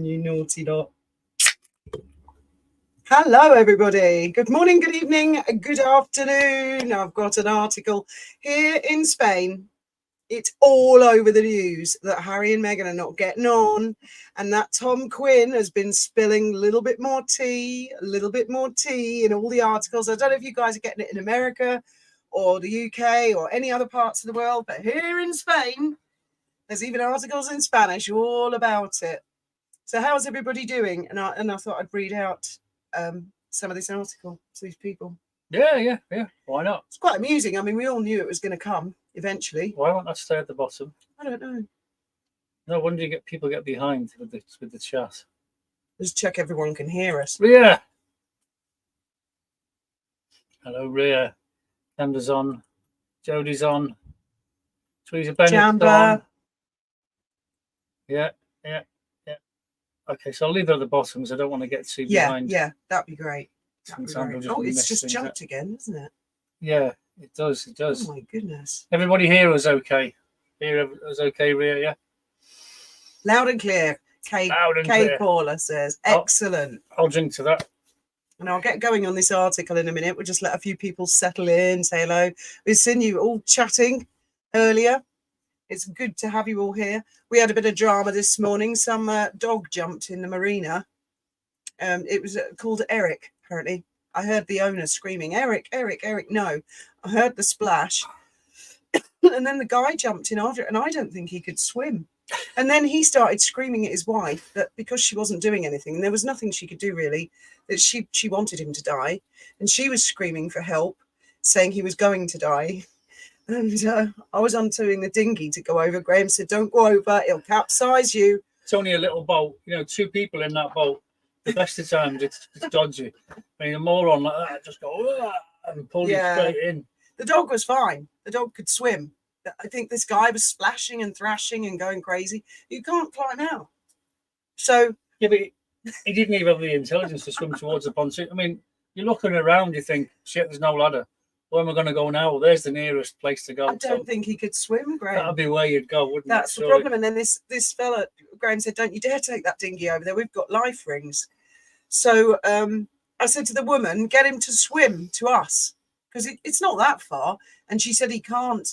You naughty lot. Hello, everybody. Good morning, good evening, good afternoon. I've got an article here in Spain. It's all over the news that Harry and Meghan are not getting on, and that Tom Quinn has been spilling a little bit more tea in all the articles. I don't know if you guys are getting it in America or the UK or any other parts of the world, but here in Spain, there's even articles in Spanish all about it. So how's everybody doing? And I thought I'd read out some of this article to these people. Yeah. Why not? It's quite amusing. I mean, we all knew it was going to come eventually. Why won't that stay at the bottom? I don't know. No wonder you get people get behind with the chat. Just check everyone can hear us. Ria. Hello, Ria. Canda's on. Jodie's on. Teresa Bennett's on. Yeah. Okay, so I'll leave it at the bottom because I don't want to get too behind. Yeah, that'd be great. Oh, it's just jumped again, isn't it? Yeah, it does. Oh my goodness. Everybody here was okay. Here was okay, Ria, yeah? Loud and clear. Kay Caller says, excellent. I'll drink to that. And I'll get going on this article in a minute. We'll just let a few people settle in, say hello. We've seen you all chatting earlier. It's good to have you all here. We had a bit of drama this morning. Some dog jumped in the marina. It was called Eric, apparently. I heard the owner screaming, Eric. No, I heard the splash. And then the guy jumped in after it, and I don't think he could swim. And then he started screaming at his wife that because she wasn't doing anything, and there was nothing she could do really, that she wanted him to die. And she was screaming for help, saying he was going to die. And I was undoing the dinghy to go over. Graham said, don't go over, it'll capsize you. It's only a little boat, two people in that boat. The best of times it's dodgy. I mean, a moron like that just go and pull you straight in. The dog was fine. The dog could swim. I think this guy was splashing and thrashing and going crazy. You can't climb out. So yeah, but he didn't even have the intelligence to swim towards the pontoon. I mean, you're looking around, you think, shit, there's no ladder. Where am I going to go now? Well, there's the nearest place to go. I don't think he could swim, Graham. That'd be where you'd go, wouldn't it? That's the problem. And then this fella, Graham said, don't you dare take that dinghy over there. We've got life rings. So I said to the woman, get him to swim to us because it's not that far. And she said he can't.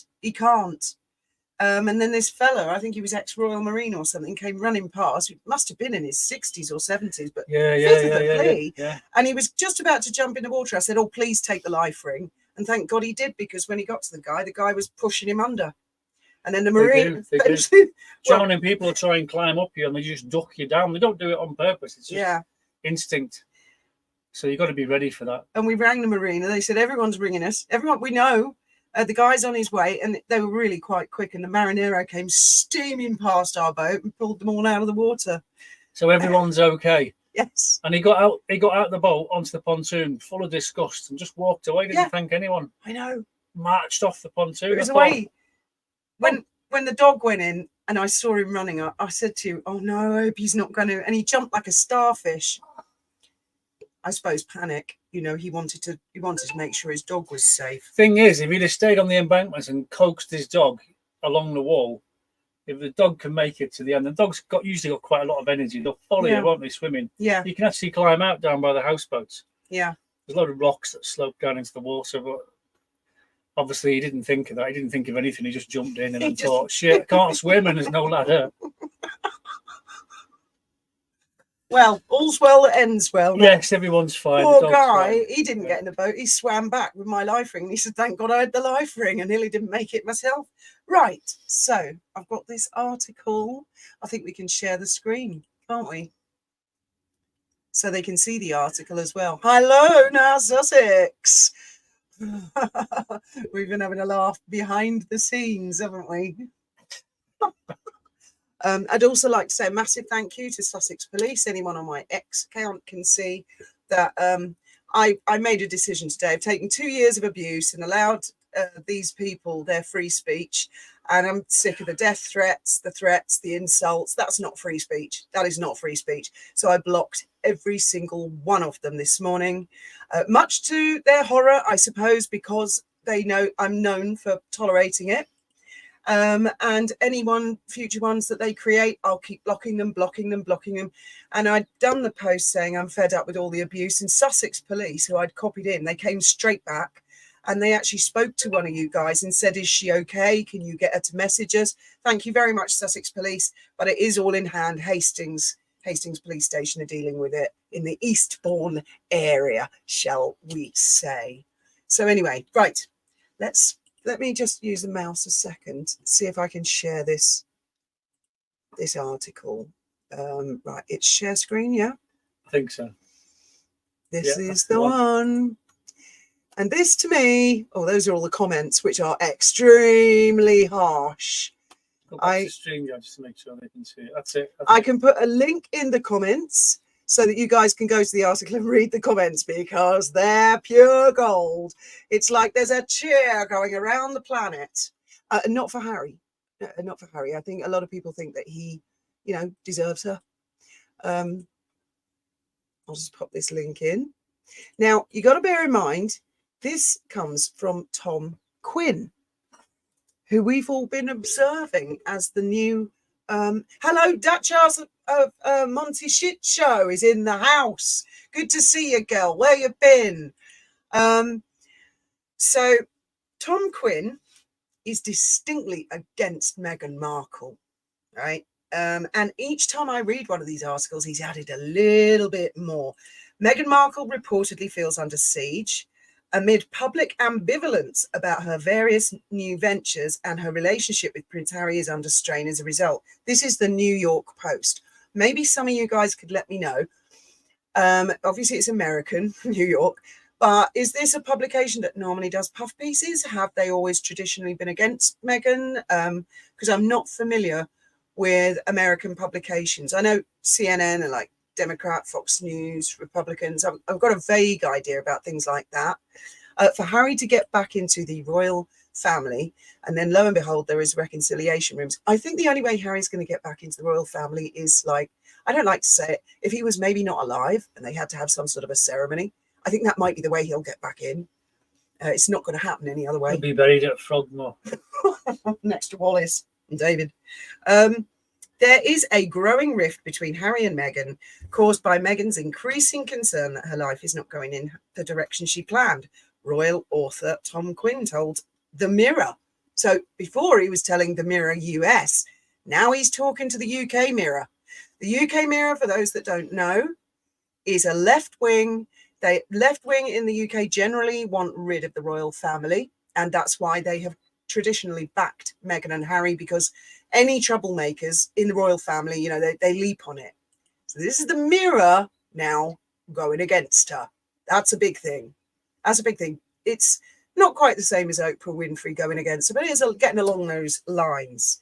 And then this fella, I think he was ex-Royal Marine or something, came running past. He must have been in his 60s or 70s, but yeah. And he was just about to jump in the water. I said, oh, please take the life ring. And thank God he did, because when he got to the guy was pushing him under. And then the Marine... They do. Drowning people will try and climb up you and they just duck you down. They don't do it on purpose. It's just instinct. So you've got to be ready for that. And we rang the Marine and they said, everyone's ringing us. Everyone we know. The guy's on his way, and they were really quite quick. And the Marinero came steaming past our boat and pulled them all out of the water. So everyone's okay. Yes. And he got out the boat onto the pontoon, full of disgust, and just walked away. Didn't thank anyone. I know. Marched off the pontoon. It was away. When the dog went in, and I saw him running, I said to you, "Oh no, I hope he's not going to." And he jumped like a starfish. I suppose panic. He wanted to make sure his dog was safe. Thing is, if he'd have stayed on the embankments and coaxed his dog along the wall, if the dog can make it to the end, the dog's usually got quite a lot of energy. They'll follow you, won't they, swimming? Yeah. You can actually climb out down by the houseboats. Yeah. There's a lot of rocks that slope down into the water, but obviously he didn't think of that. He didn't think of anything. He just jumped in and thought, shit, I can't swim and there's no ladder. Well, all's well that ends well. Yes, everyone's fine. Poor guy, he didn't get in the boat. He swam back with my life ring. He said, thank God I had the life ring. I nearly didn't make it myself. Right, so I've got this article. I think we can share the screen, can't we? So they can see the article as well. Hello, now Sussex. We've been having a laugh behind the scenes, haven't we? I'd also like to say a massive thank you to Sussex Police. Anyone on my X account can see that I made a decision today. I've taken 2 years of abuse and allowed these people their free speech. And I'm sick of the death threats, the insults. That's not free speech. That is not free speech. So I blocked every single one of them this morning, much to their horror, I suppose, because they know I'm known for tolerating it. And future ones that they create, I'll keep blocking them. And I'd done the post saying I'm fed up with all the abuse, and Sussex police, who I'd copied in, they came straight back and they actually spoke to one of you guys and said, is she okay? Can you get her to message us? Thank you very much, Sussex police. But it is all in hand. Hastings police station are dealing with it in the Eastbourne area, shall we say. So anyway, right, let me just use the mouse a second, see if I can share this article. Right, it's share screen, yeah? I think so. This is the one. And this to me, those are all the comments, which are extremely harsh. Go back to Streamyard just to make sure they can see it. That's it. I can put a link in the comments so that you guys can go to the article and read the comments, because they're pure gold. It's like there's a cheer going around the planet. Not for Harry. Not for Harry. I think a lot of people think that he, deserves her. I'll just pop this link in. Now, you got to bear in mind, this comes from Tom Quinn, who we've all been observing as the new hello, Duchess of Monty Shit Show is in the house. Good to see you, girl. Where you been? So Tom Quinn is distinctly against Meghan Markle, right? And each time I read one of these articles, he's added a little bit more. Meghan Markle reportedly feels under siege amid public ambivalence about her various new ventures, and her relationship with Prince Harry is under strain as a result. This is the New York Post. Maybe some of you guys could let me know. Obviously, it's American, New York, but is this a publication that normally does puff pieces? Have they always traditionally been against Meghan? Because I'm not familiar with American publications. I know CNN are like Democrat, Fox News, Republicans. I've got a vague idea about things like that. For Harry to get back into the royal family, and then lo and behold, there is reconciliation rooms. I think the only way Harry's going to get back into the royal family is, like, I don't like to say it, if he was maybe not alive and they had to have some sort of a ceremony, I think that might be the way he'll get back in. It's not going to happen any other way. He'll be buried at Frogmore. Next to Wallace and David. There is a growing rift between Harry and Meghan, caused by Meghan's increasing concern that her life is not going in the direction she planned. Royal author Tom Quinn told The Mirror. So before he was telling The Mirror US, now he's talking to the UK Mirror. The UK Mirror, for those that don't know, is a left-wing. Left-wing in the UK generally want rid of the royal family, and that's why they have traditionally backed Meghan and Harry, because any troublemakers in the royal family, they leap on it. So this is the Mirror now going against her. That's a big thing. It's not quite the same as Oprah Winfrey going against her, but it is getting along those lines.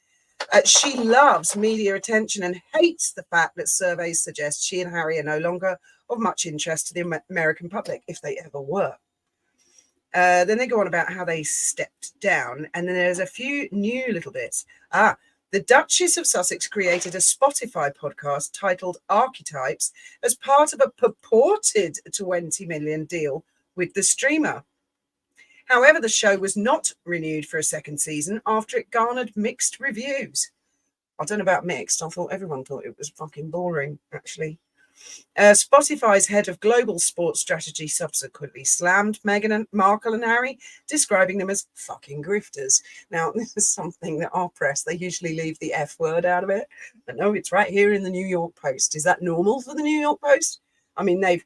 She loves media attention and hates the fact that surveys suggest she and Harry are no longer of much interest to the American public, if they ever were. Then they go on about how they stepped down, and then there's a few new little bits. The Duchess of Sussex created a Spotify podcast titled Archetypes as part of a purported 20 million deal with the streamer. However, the show was not renewed for a second season after it garnered mixed reviews. I don't know about mixed. I thought everyone thought it was fucking boring, actually. Spotify's head of global sports strategy subsequently slammed Meghan Markle and Harry, describing them as fucking grifters. Now, this is something that our press, they usually leave the F word out of it. But no, it's right here in the New York Post. Is that normal for the New York Post? I mean, they've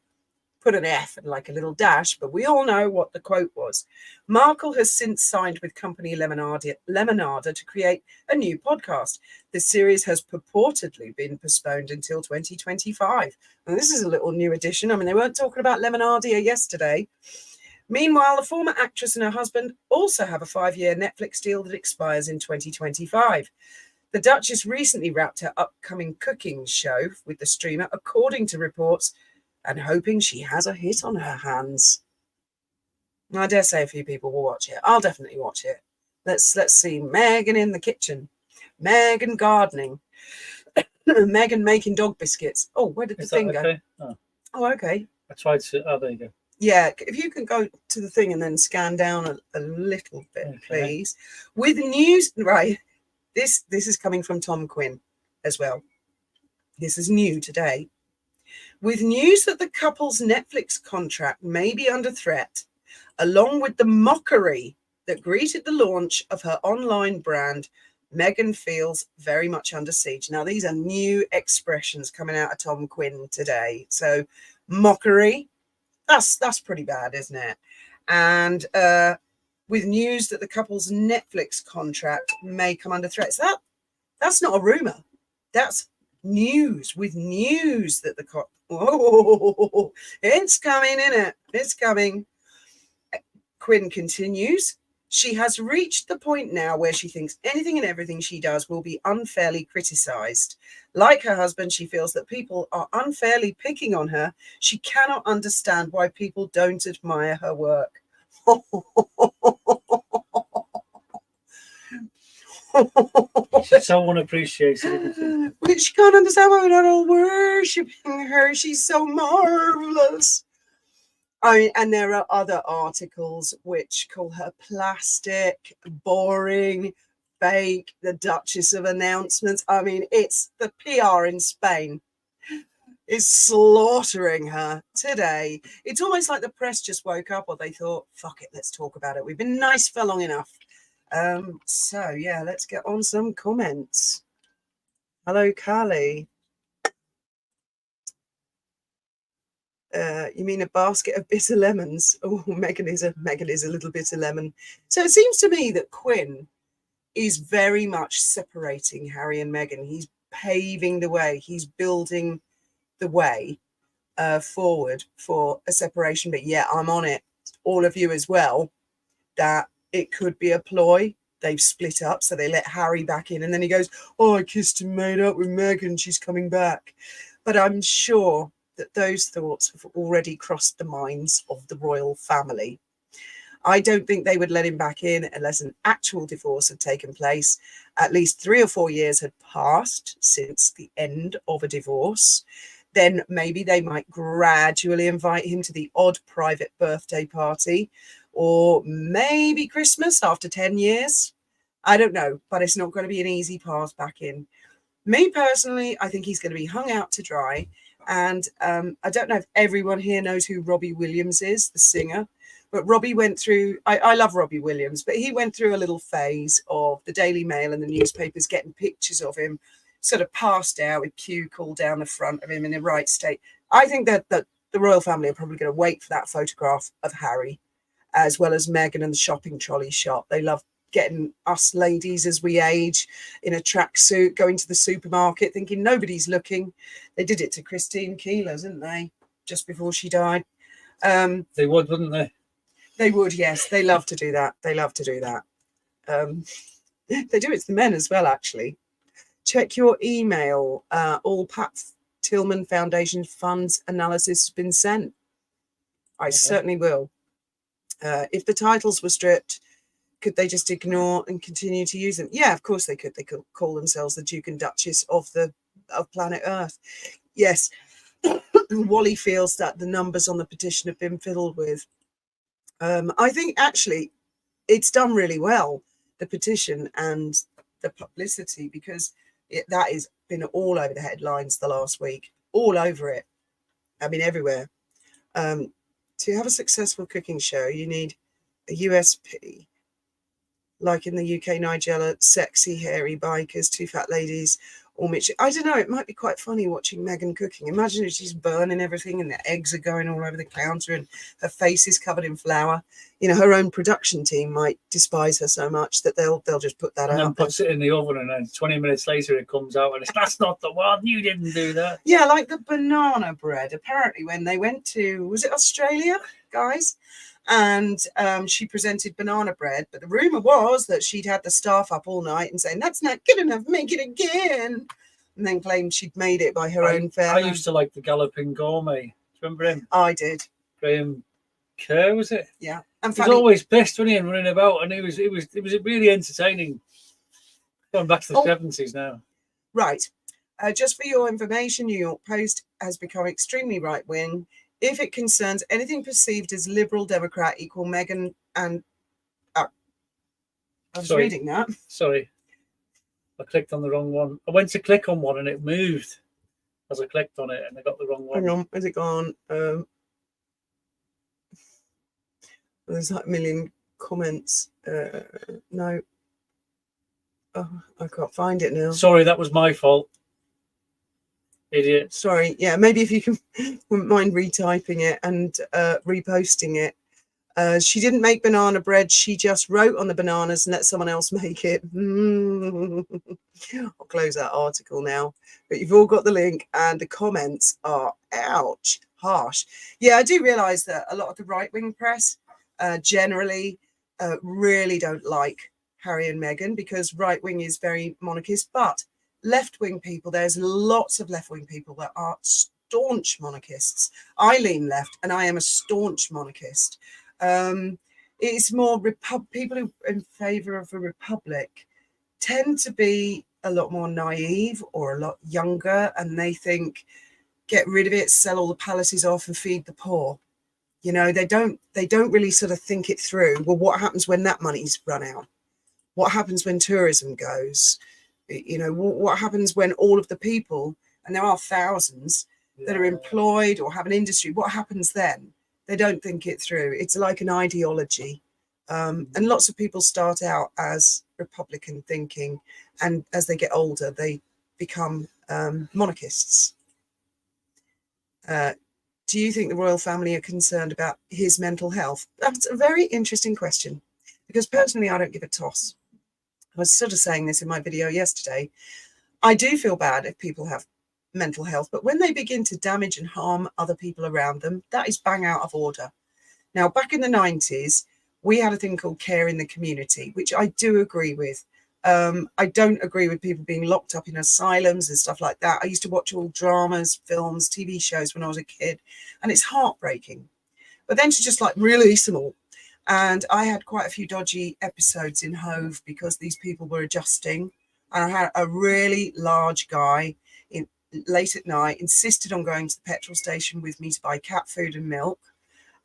put an F and like a little dash, but we all know what the quote was. Markle has since signed with company Lemonada to create a new podcast. The series has purportedly been postponed until 2025. And this is a little new addition. I mean, they weren't talking about Lemonada yesterday. Meanwhile, the former actress and her husband also have a 5-year Netflix deal that expires in 2025. The Duchess recently wrapped her upcoming cooking show with the streamer, according to reports, and hoping she has a hit on her hands. I dare say a few people will watch it. I'll definitely watch it. Let's see. Meghan in the kitchen. Meghan gardening. Meghan making dog biscuits. Oh, where did the thing go? Oh, okay. I tried to. Oh, there you go. Yeah, if you can go to the thing and then scan down a little bit, please. With news, right, This is coming from Tom Quinn as well. This is new today. With news that the couple's Netflix contract may be under threat, along with the mockery that greeted the launch of her online brand, Meghan feels very much under siege. Now, these are new expressions coming out of Tom Quinn today. So, mockery, that's pretty bad, isn't it? And with news that the couple's Netflix contract may come under threat. So that's not a rumor. That's news. With news that the it's coming, isn't it? It's coming. Quinn continues. She has reached the point now where she thinks anything and everything she does will be unfairly criticized. Like her husband, she feels that people are unfairly picking on her. She cannot understand why people don't admire her work. She's so unappreciated. Which she can't understand why we're not all worshipping her. She's so marvelous. I mean, and there are other articles which call her plastic, boring, fake, the Duchess of Announcements. I mean, it's the PR in Spain is slaughtering her today. It's almost like the press just woke up or they thought, fuck it, let's talk about it. We've been nice for long enough. So, yeah, let's get on some comments. Hello, Carly. You mean a basket of bitter lemons? Oh, Meghan is a little bitter lemon. So it seems to me that Quinn is very much separating Harry and Meghan. He's paving the way. He's building the way forward for a separation. But yeah, I'm on it. All of you as well. That it could be a ploy. They've split up, so they let Harry back in, and then he goes, "Oh, I kissed and made up with Meghan. She's coming back." But I'm sure that those thoughts have already crossed the minds of the royal family. I don't think they would let him back in unless an actual divorce had taken place. At least 3 or 4 years had passed since the end of a divorce. Then maybe they might gradually invite him to the odd private birthday party, or maybe Christmas after 10 years. I don't know, but it's not going to be an easy path back in. Me personally, I think he's going to be hung out to dry. And I don't know if everyone here knows who Robbie Williams is, the singer, but Robbie went through, I love Robbie Williams, but he went through a little phase of the Daily Mail and the newspapers getting pictures of him sort of passed out with puke all down the front of him in the right state. I think that the royal family are probably going to wait for that photograph of Harry, as well as Meghan and the shopping trolley shop. They love getting us ladies as we age in a tracksuit, going to the supermarket, thinking nobody's looking. They did it to Christine Keeler, didn't they? Just before she died. They would, wouldn't they? They would, yes. They love to do that. They love to do that. They do it to the men as well, actually. Check your email. All Pat Tillman Foundation funds analysis has been sent. I certainly will. If the titles were stripped, could they just ignore and continue to use them? Yeah, of course they could. They could call themselves the Duke and Duchess of planet Earth. Yes. Wally feels that the numbers on the petition have been fiddled with. I think actually it's done really well, the petition and the publicity, because that has been all over the headlines the last week, all over it. I mean, everywhere. To have a successful cooking show, you need a USP. Like in the UK, Nigella, sexy, hairy bikers, 2 fat ladies, or Mitch. I don't know, it might be quite funny watching Meghan cooking. Imagine if she's burning everything and the eggs are going all over the counter and her face is covered in flour. You know, her own production team might despise her so much that they'll just put that out. And then puts it in the oven, and then 20 minutes later it comes out and it's, that's not the one, you didn't do that. Yeah, like the banana bread. Apparently when they went to, was it Australia, guys? And she presented banana bread, but the rumor was that she'd had the staff up all night and saying, "That's not good enough, make it again," and then claimed she'd made it by her own fair. I used to like the Galloping Gourmet. Do you remember him? I did. Graham Kerr, was it? Yeah. And he was always pissed, wasn't he, and running about, and it was really entertaining. Going back to the 70s now. Right. Just for your information, New York Post has become extremely right-wing. If it concerns anything perceived as liberal Democrat equal Meghan and... I was reading that. Sorry. I clicked on the wrong one. I went to click on one and it moved as I clicked on it, and I got the wrong one. Hang on, has it gone? There's like a million comments. No. Oh, I can't find it now. Sorry, that was my fault. Idiot. Sorry. Yeah, maybe if you can, wouldn't mind retyping it and reposting it. She didn't make banana bread. She just wrote on the bananas and let someone else make it. I'll close that article now. But you've all got the link, and the comments are, ouch, harsh. Yeah, I do realise that a lot of the right-wing press generally really don't like Harry and Meghan, because right-wing is very monarchist. But left-wing people, there's lots of left-wing people that are staunch monarchists. I lean left, and I am a staunch monarchist. It's more people who are in favour of a republic tend to be a lot more naive or a lot younger, and they think, get rid of it, sell all the palaces off and feed the poor. You know, they don't really sort of think it through. Well, what happens when that money's run out? What happens when tourism goes? You know, what happens when all of the people, and there are thousands that are employed or have an industry, what happens then? They don't think it through. It's like an ideology. And lots of people start out as Republican thinking, and as they get older, they become monarchists. Do you think the royal family are concerned about his mental health? That's a very interesting question, because personally, I don't give a toss. I was sort of saying this in my video yesterday. I do feel bad if people have mental health, but when they begin to damage and harm other people around them, that is bang out of order. Now, back in the 90s, we had a thing called care in the community, which I do agree with. I don't agree with people being locked up in asylums and stuff like that. I used to watch all dramas, films, TV shows when I was a kid, and it's heartbreaking. But then to just like release them all. And I had quite a few dodgy episodes in Hove because these people were adjusting. And I had a really large guy late at night insisted on going to the petrol station with me to buy cat food and milk,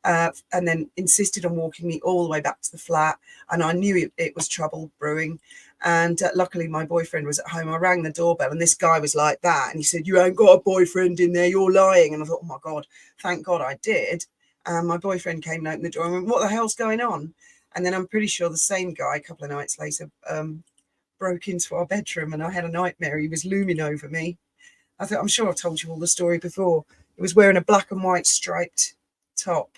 and then insisted on walking me all the way back to the flat. And I knew it was trouble brewing. And luckily my boyfriend was at home. I rang the doorbell and this guy was like that, and he said, "You ain't got a boyfriend in there, you're lying." And I thought, oh my God, thank God I did. And my boyfriend came and opened the door and went, "What the hell's going on?" And then I'm pretty sure the same guy a couple of nights later broke into our bedroom, and I had a nightmare. He was looming over me. I'm sure I've told you all the story before. He was wearing a black and white striped top,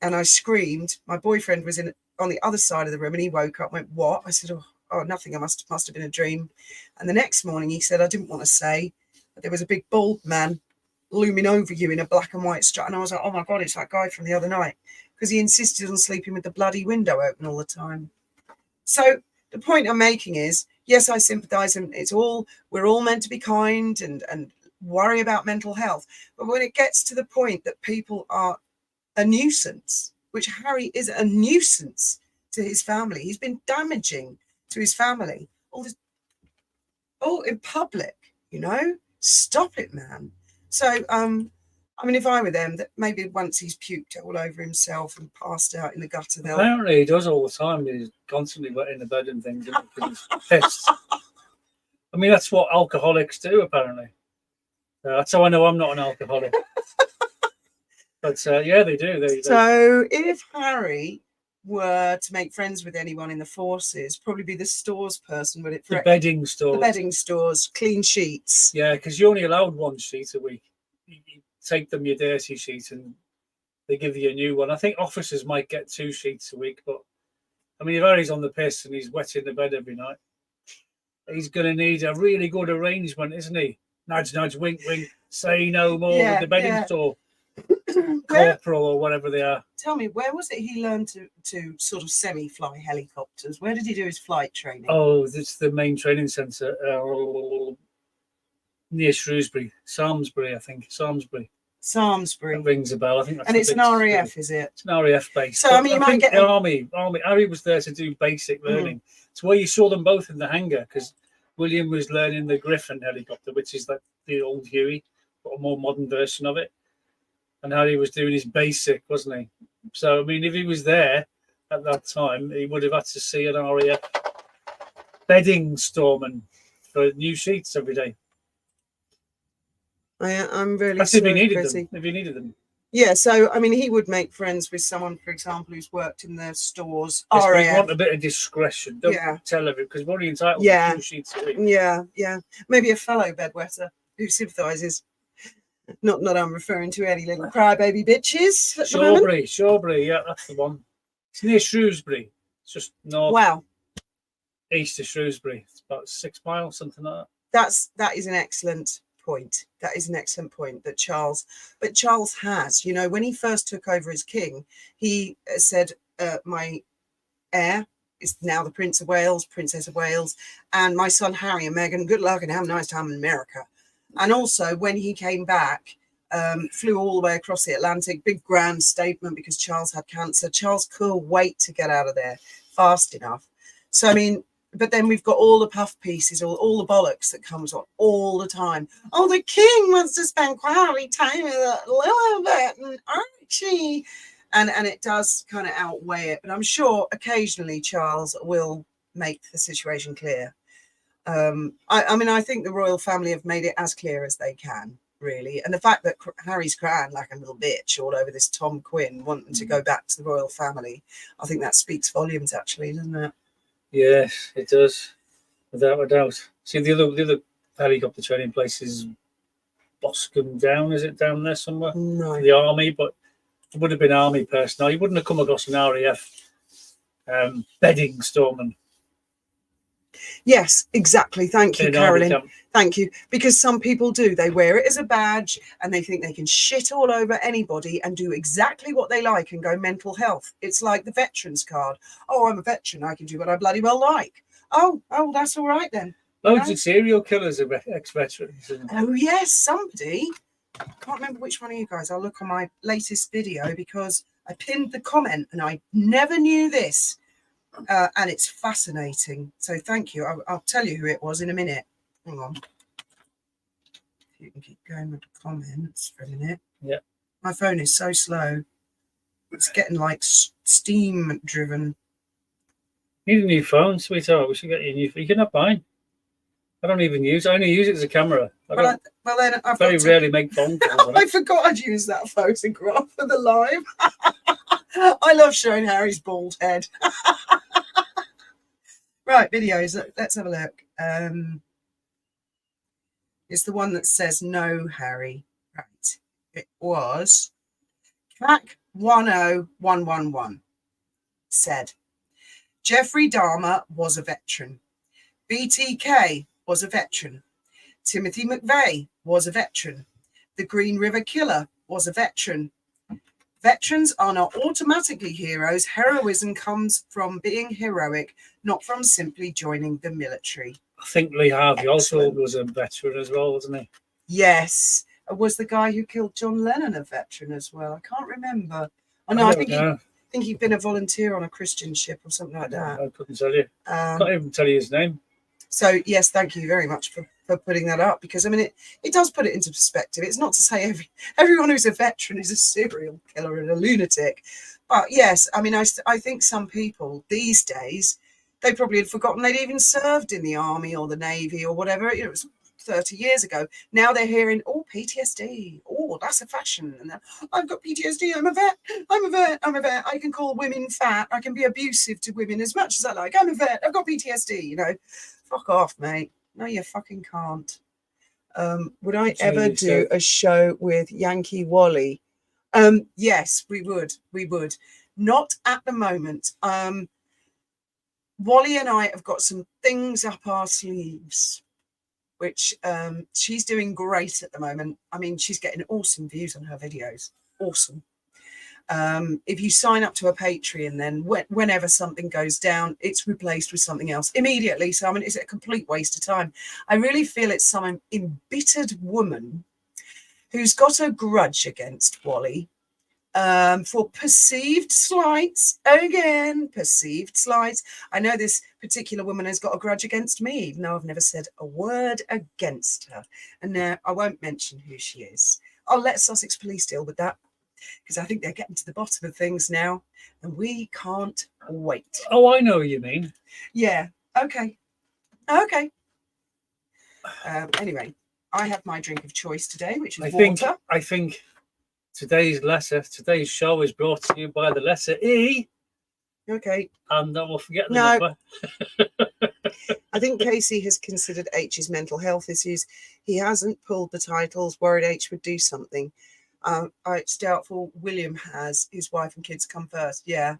and I screamed. My boyfriend was on the other side of the room, and he woke up and went, "What?" I said, oh, nothing. I must have been a dream. And the next morning he said, "I didn't want to say, but there was a big bald man looming over you in a black and white stripe." And I was like, oh my God, it's that guy from the other night, because he insisted on sleeping with the bloody window open all the time. So the point I'm making is, yes, I sympathise, and we're all meant to be kind and worry about mental health. But when it gets to the point that people are a nuisance, which Harry is a nuisance to his family, he's been damaging to his family, all in public, stop it, man. So, I mean, if I were them, that maybe once he's puked all over himself and passed out in the gutter, they'll... Apparently he does all the time. He's constantly wetting the bed and things, because he's pissed. I mean, that's what alcoholics do, apparently. That's how I know I'm not an alcoholic. But yeah, they do. So if Harry were to make friends with anyone in the forces, probably be the stores person, would it? The bedding stores. The bedding stores, clean sheets. Yeah, because you're only allowed one sheet a week. You take them your dirty sheet and they give you a new one. I think officers might get 2 sheets a week, but I mean, if Harry's on the piss and he's wetting the bed every night, he's going to need a really good arrangement, isn't he? Nudge, nudge, wink, wink, say no more with the bedding store. Corporal or whatever they are. Tell me, where was it he learned to sort of semi-fly helicopters? Where did he do his flight training? Oh, it's the main training centre near Shrewsbury. Samsbury, I think. Samsbury. That rings a bell. I think that's and it's an RAF, is it? It's an RAF base. So, I mean, you might get... the Army. Harry was there to do basic learning. It's where you saw them both in the hangar, because William was learning the Griffin helicopter, which is like the old Huey, but a more modern version of it. And Harry was doing his basic, wasn't he? So, I mean, if he was there at that time, he would have had to see an RAF bedding storeman. for new sheets every day. I'm really That's if sorry, you needed Chrissy. them. If you needed them. Yeah, so I mean, he would make friends with someone, for example, who's worked in the stores. Yes, we RAF. want a bit of discretion. Don't tell everyone, because we're only entitled to 2 sheets a week. Yeah. Maybe a fellow bedwetter who sympathises. Not I'm referring to any little crybaby bitches. Shawbury, yeah, that's the one. It's near Shrewsbury. It's just north, east of Shrewsbury. It's about 6 miles, something like that. That is an excellent point. That is an excellent point that Charles has, you know, when he first took over as king, he said, my heir is now the Prince of Wales, Princess of Wales, and my son Harry and Meghan, good luck and have a nice time in America. And also when he came back, flew all the way across the Atlantic, big grand statement because Charles had cancer. Charles couldn't wait to get out of there fast enough. So I mean, but then we've got all the puff pieces, all the bollocks that comes on all the time. Oh, the king wants to spend quality time with Lilibet and Archie. And it does kind of outweigh it. But I'm sure occasionally Charles will make the situation clear. I mean, I think the royal family have made it as clear as they can, really. And the fact that Harry's crying like a little bitch all over this Tom Quinn wanting to go back to the royal family, I think that speaks volumes, actually, doesn't it? Yes, it does, without a doubt. See, the other helicopter training place is Boscombe Down. Is it down there somewhere? No. The army, but it would have been army personnel. You wouldn't have come across an RAF bedding storeman. Yes, exactly. Thank you, Carolyn. Thank you. Because some people do. They wear it as a badge and they think they can shit all over anybody and do exactly what they like and go mental health. It's like the veterans card. Oh, I'm a veteran. I can do what I bloody well like. Oh, that's all right then. Loads of serial killers are ex-veterans. Oh, yes, somebody. I can't remember which one of you guys. I'll look on my latest video because I pinned the comment and I never knew this. And it's fascinating. So thank you. I'll tell you who it was in a minute. Hang on. If you can keep going with the comments for a minute. Yeah. My phone is so slow. It's getting like steam driven. You need a new phone, sweetheart. We should get you a new phone. You can have mine. I don't even use it. I only use it as a camera. I very rarely make phone calls. I forgot I'd use that photograph for the live. I love showing Harry's bald head. Right, videos. Let's have a look. It's the one that says no, Harry. Right. It was CAC 10111. Said Jeffrey Dahmer was a veteran. BTK was a veteran. Timothy McVeigh was a veteran. The Green River Killer was a veteran. Veterans are not automatically heroes. Heroism comes from being heroic, not from simply joining the military. I think Lee Harvey Oswald was a veteran as well, wasn't he? Yes. Was the guy who killed John Lennon a veteran as well? I can't remember. Oh, no, I think he'd been a volunteer on a Christian ship or something like that. I couldn't tell you. Can't even tell you his name. So, yes, thank you very much for putting that up, because I mean it does put it into perspective. It's not to say everyone who's a veteran is a serial killer and a lunatic, but yes, I mean I think some people these days, they probably had forgotten they'd even served in the army or the navy or whatever. It was 30 years ago. Now they're hearing, oh, PTSD, oh, that's a fashion, and I've got PTSD, I'm a vet, I can call women fat, I can be abusive to women as much as I like, I'm a vet, I've got PTSD, you know. Fuck off, mate. No, you fucking can't. Would I ever do a show with Yankee Wally? Yes, we would. Not at the moment. Wally and I have got some things up our sleeves, which she's doing great at the moment. I mean, she's getting awesome views on her videos. Awesome. If you sign up to a Patreon, then whenever something goes down, it's replaced with something else immediately. So I mean, it's a complete waste of time. I really feel it's some embittered woman who's got a grudge against Wally for perceived slights. Again, perceived slights. I know this particular woman has got a grudge against me, even though I've never said a word against her. And now I won't mention who she is. I'll let Sussex Police deal with that, because I think they're getting to the bottom of things now, and we can't wait. Oh, I know what you mean. Yeah. Okay. Anyway, I have my drink of choice today, which is I water. think today's show is brought to you by the letter E. Okay. And we'll forget the No. number. I think Casey has considered H's mental health issues. He hasn't pulled the titles, worried H would do something. It's doubtful William has. His wife and kids come first. Yeah.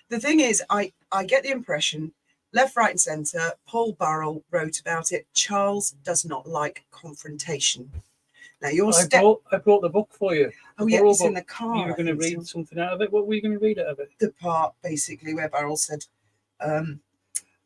The thing is, I get the impression, left, right and centre, Paul Burrell wrote about it. Charles does not like confrontation. Now, I brought the book for you. Oh, yeah, it's in the car. You were going to read something out of it. What were you going to read out of it? The part, basically, where Burrell said...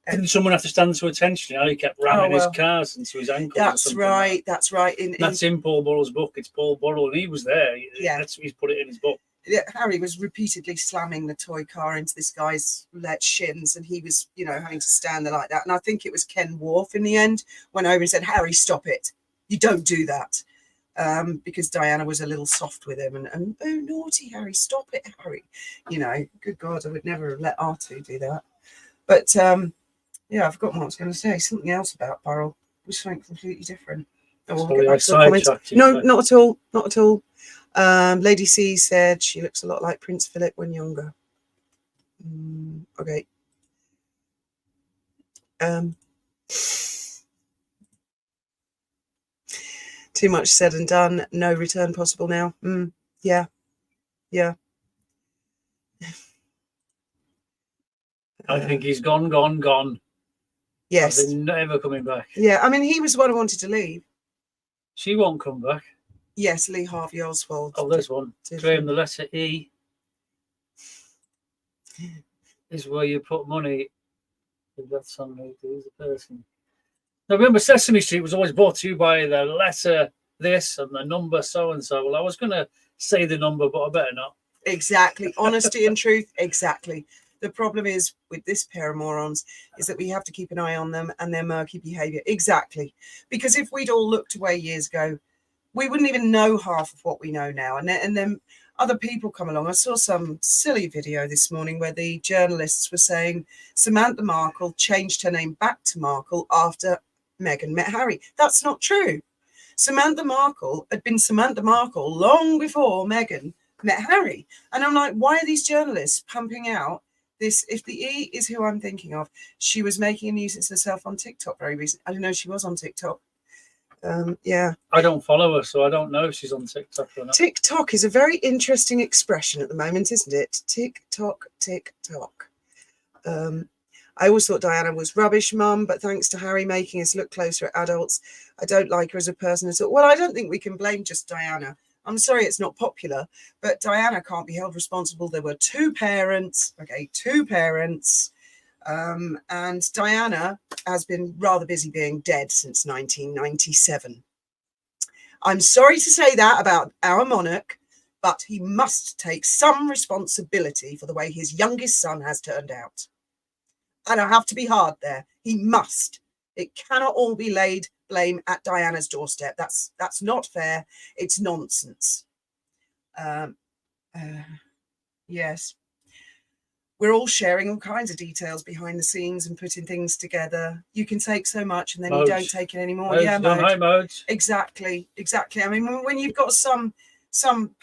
Didn't someone have to stand to attention? He kept ramming his cars into his ankles. That's right. That's right. That's in Paul Burrell's book. It's Paul Burrell, and he was there. Yeah, he's put it in his book. Yeah, Harry was repeatedly slamming the toy car into this guy's shins, and he was, having to stand there like that. And I think it was Ken Wharf in the end went over and said, "Harry, stop it! You don't do that," because Diana was a little soft with him, and oh, naughty Harry, stop it, Harry. Good God, I would never have let R2 do that. But yeah, I've forgotten what I was going to say. Something else about Burrell. It was something completely different. Sorry, I sidetracked you. No, not at all. Not at all. Lady C said she looks a lot like Prince Philip when younger. Okay. Too much said and done. No return possible now. Yeah. Yeah. I think he's gone. Yes. He's never coming back. Yeah, I mean, he was the one who wanted to leave. She won't come back. Yes, Lee Harvey Oswald. Oh, there's one. Graham, the letter E is where you put money. That's on me. Who's the person? Now, remember, Sesame Street was always brought to you by the letter this and the number so and so. Well, I was going to say the number, but I better not. Exactly. Honesty and truth. Exactly. The problem is with this pair of morons is that we have to keep an eye on them and their murky behaviour. Exactly. Because if we'd all looked away years ago, we wouldn't even know half of what we know now. And then other people come along. I saw some silly video this morning where the journalists were saying Samantha Markle changed her name back to Markle after Meghan met Harry. That's not true. Samantha Markle had been Samantha Markle long before Meghan met Harry. And I'm like, why are these journalists pumping out this? If the E is who I'm thinking of, she was making a nuisance herself on TikTok very recently. I didn't know she was on TikTok. Yeah. I don't follow her, so I don't know if she's on TikTok or not. TikTok is a very interesting expression at the moment, isn't it? TikTok. I always thought Diana was rubbish, Mum, but thanks to Harry making us look closer at adults, I don't like her as a person at all. Well, I don't think we can blame just Diana. I'm sorry it's not popular, but Diana can't be held responsible. There were two parents. And Diana has been rather busy being dead since 1997. I'm sorry to say that about our monarch, but he must take some responsibility for the way his youngest son has turned out. And I have to be hard there. He must. It cannot all be laid blame at Diana's doorstep. That's not fair. It's nonsense. Yes. We're all sharing all kinds of details behind the scenes and putting things together. You can take so much and then you don't take it anymore. Modes. Exactly. I mean, when you've got some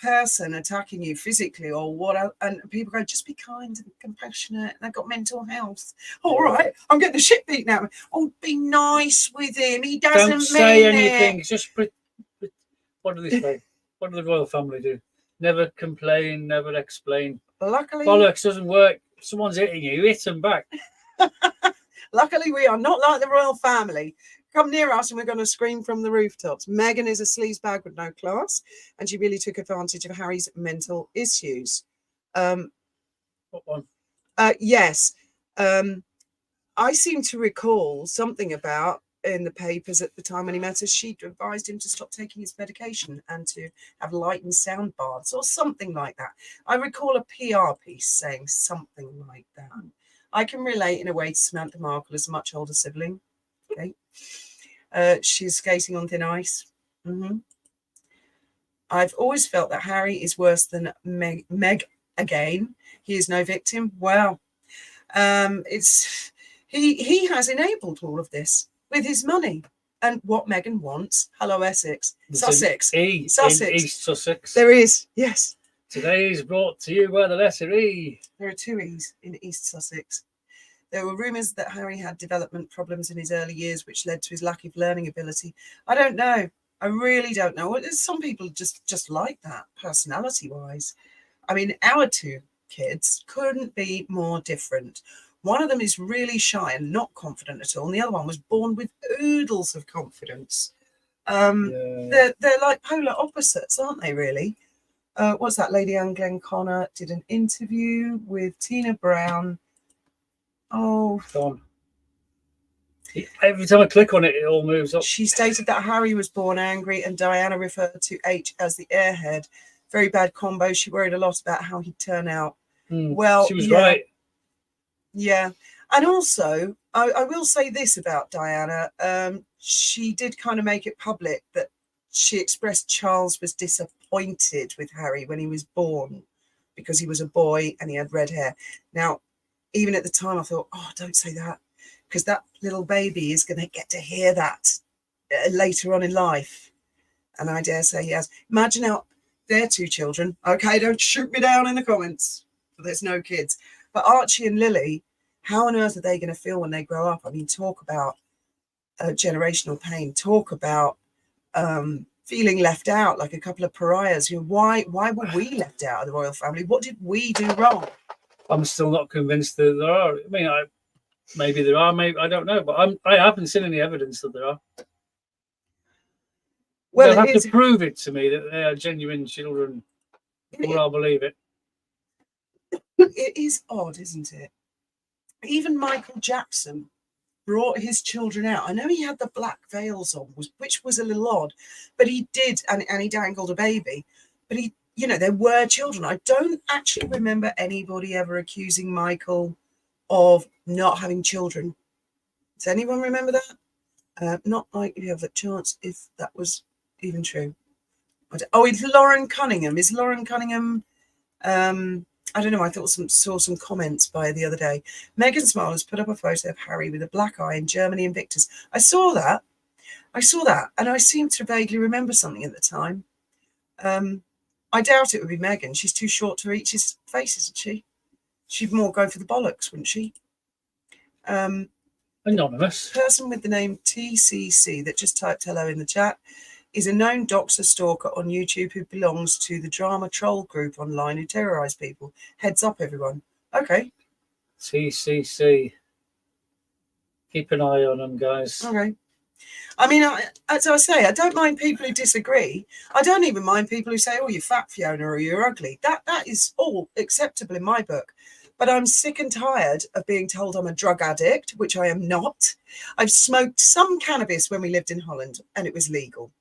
person attacking you physically or what, and people go, just be kind and compassionate, and they've got mental health. All right, I'm getting the shit beaten out of me. Oh, be nice with him. He doesn't Don't say mean anything. it. Just what do they say? What do the royal family do? Never complain, never explain. Luckily, bollocks doesn't work. If someone's hitting you, hit them back. Luckily, we are not like the royal family. Come near us and we're going to scream from the rooftops. Meghan is a sleazebag with no class, and she really took advantage of Harry's mental issues. What one? Yes. I seem to recall something about in the papers at the time when he met her, she advised him to stop taking his medication and to have light and sound baths or something like that. I recall a PR piece saying something like that. I can relate in a way to Samantha Markle as a much older sibling. Okay. She's skating on thin ice. I've always felt that Harry is worse than Meg again. He is no victim. Well, he has enabled all of this with his money. and what Meghan wants. Hello, Essex. There's Sussex. an E Sussex. in East Sussex. There is, yes. Today is brought to you by the letter E. There are 2 E's in East Sussex. There were rumours that Harry had development problems in his early years, which led to his lack of learning ability. I don't know. I really don't know. Some people just like that, personality-wise. I mean, our 2 kids couldn't be more different. One of them is really shy and not confident at all, and the other one was born with oodles of confidence. They're like polar opposites, aren't they, really? What's that lady, Anne Glenconner, did an interview with Tina Brown. Oh, Gone. Every time I click on it, it all moves up. She stated that Harry was born angry and Diana referred to H as the airhead. Very bad combo. She worried a lot about how he'd turn out. Well, she was right. Yeah. And also, I will say this about Diana. She did kind of make it public that she expressed Charles was disappointed with Harry when he was born because he was a boy and he had red hair. Now, even at the time, I thought, oh, don't say that, because that little baby is going to get to hear that later on in life. And I dare say he has. Imagine how their 2 children, okay, don't shoot me down in the comments, but there's no kids. But Archie and Lily, how on earth are they going to feel when they grow up? I mean, talk about generational pain. Talk about feeling left out, like a couple of pariahs. You know, why were we left out of the royal family? What did we do wrong? I'm still not convinced that there are. I mean, maybe there are, maybe I don't know, but I haven't seen any evidence that there are. Well, they'll have to prove it to me that they are genuine children before I'll believe it. It is odd, isn't it? Even Michael Jackson brought his children out. I know he had the black veils on, which was a little odd, but he did, and he dangled a baby. But he, you know, there were children. I don't actually remember anybody ever accusing Michael of not having children. Does anyone remember that? Not like you have a chance if that was even true. It's Lauren Cunningham. Is Lauren Cunningham? I don't know. I saw some comments by the other day. Meghan Smile has put up a photo of Harry with a black eye in Germany Invictus. I saw that, and I seem to vaguely remember something at the time. I doubt it would be Meghan. She's too short to reach his face, isn't she? She'd more go for the bollocks, wouldn't she? Anonymous. Person with the name TCC that just typed hello in the chat is a known doxer stalker on YouTube who belongs to the drama troll group online who terrorise people. Heads up, everyone. Okay. TCC. Keep an eye on them, guys. Okay. I mean, as I say, I don't mind people who disagree. I don't even mind people who say, oh, you're fat, Fiona, or you're ugly. That is all acceptable in my book. But I'm sick and tired of being told I'm a drug addict, which I am not. I've smoked some cannabis when we lived in Holland, and it was legal.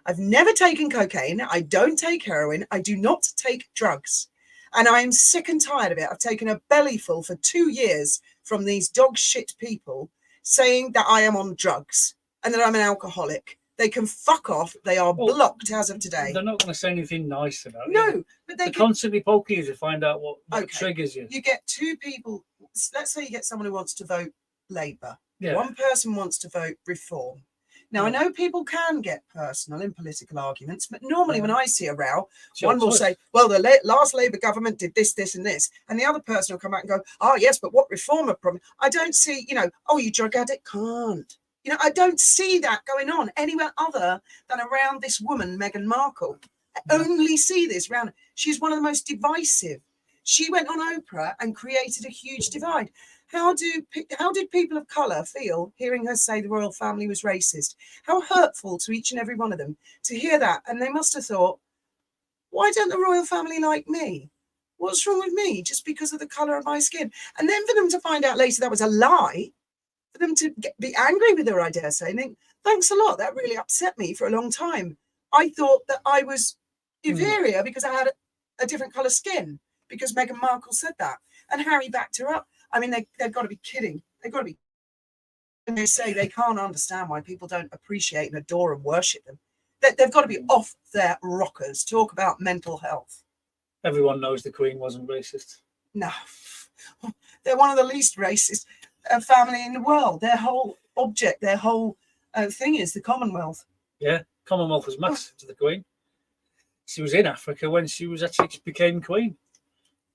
I've never taken cocaine. I don't take heroin. I do not take drugs. And I am sick and tired of it. I've taken a bellyful for 2 years from these dog shit people saying that I am on drugs and that I'm an alcoholic. They can fuck off. They are blocked as of today. They're not going to say anything nice about it. No, but they're constantly poking you to find out what triggers you. You get 2 people. Let's say you get someone who wants to vote Labour. Yeah. One person wants to vote Reform. Now, I know people can get personal in political arguments, but normally when I see a row, one will say, well, the last Labour government did this, this and this. And the other person will come back and go, oh, yes, but what reform have problem? I don't see, oh, you drug addict can't. I don't see that going on anywhere other than around this woman, Meghan Markle. I only see this around. She's one of the most divisive. She went on Oprah and created a huge divide. How did people of colour feel hearing her say the royal family was racist? How hurtful to each and every one of them to hear that. And they must have thought, why don't the royal family like me? What's wrong with me? Just because of the colour of my skin. And then for them to find out later that was a lie, for them to be angry with her, I dare say, and think, thanks a lot. That really upset me for a long time. I thought that I was inferior because I had a different colour skin, because Meghan Markle said that. And Harry backed her up. I mean, they've got to be kidding. They've got to be. And they say they can't understand why people don't appreciate and adore and worship them. They've got to be off their rockers. Talk about mental health. Everyone knows the Queen wasn't racist. No. They're one of the least racist family in the world. Their whole object, their whole The thing is, the Commonwealth. Yeah, Commonwealth was massive to the Queen. She was in Africa when she was actually became Queen.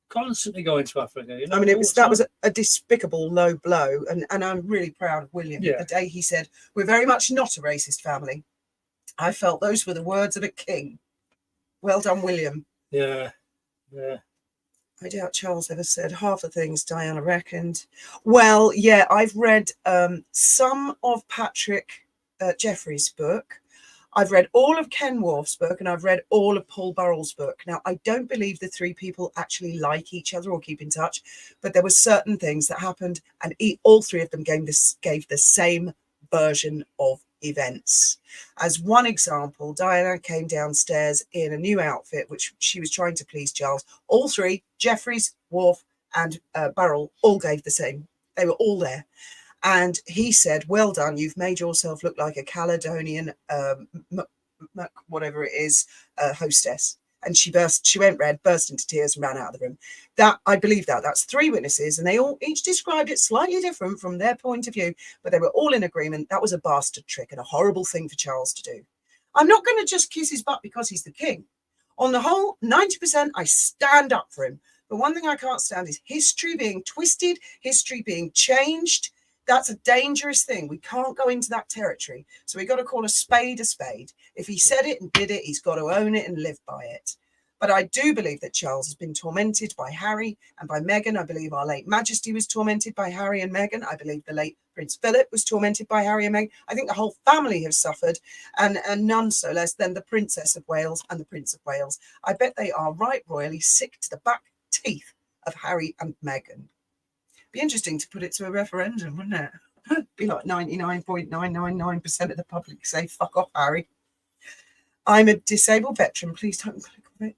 Constantly going to Africa. You know, I mean, that was a despicable low blow, and I'm really proud of William. Yeah. The day he said, "We're very much not a racist family," I felt those were the words of a king. Well done, William. Yeah, yeah. I doubt Charles ever said half the things Diana reckoned. Well, yeah, I've read some of Patrick Jeffrey's book. I've read all of Ken Wharf's book, and I've read all of Paul Burrell's book. Now, I don't believe the three people actually like each other or keep in touch, but there were certain things that happened, and all three of them gave the same version of events. As one example, Diana came downstairs in a new outfit, which she was trying to please Charles. All three, Jeffries, Wharf, and Burrell, all gave the same. They were all there. And he said, "Well done, you've made yourself look like a Caledonian, whatever it is, hostess." And she went red, burst into tears, and ran out of the room. That, I believe that. That's three witnesses, and they all each described it slightly different from their point of view, but they were all in agreement. That was a bastard trick and a horrible thing for Charles to do. I'm not going to just kiss his butt because he's the king. On the whole, 90%, I stand up for him. But one thing I can't stand is history being twisted, history being changed. That's a dangerous thing. We can't go into that territory. So we've got to call a spade a spade. If he said it and did it, he's got to own it and live by it. But I do believe that Charles has been tormented by Harry and by Meghan. I believe our late Majesty was tormented by Harry and Meghan. I believe the late Prince Philip was tormented by Harry and Meghan. I think the whole family have suffered, and none so less than the Princess of Wales and the Prince of Wales. I bet they are right royally sick to the back teeth of Harry and Meghan. Be interesting to put it to a referendum, wouldn't it? Be like 99.999% of the public say, "Fuck off, Harry." I'm a disabled veteran. Please don't click on it.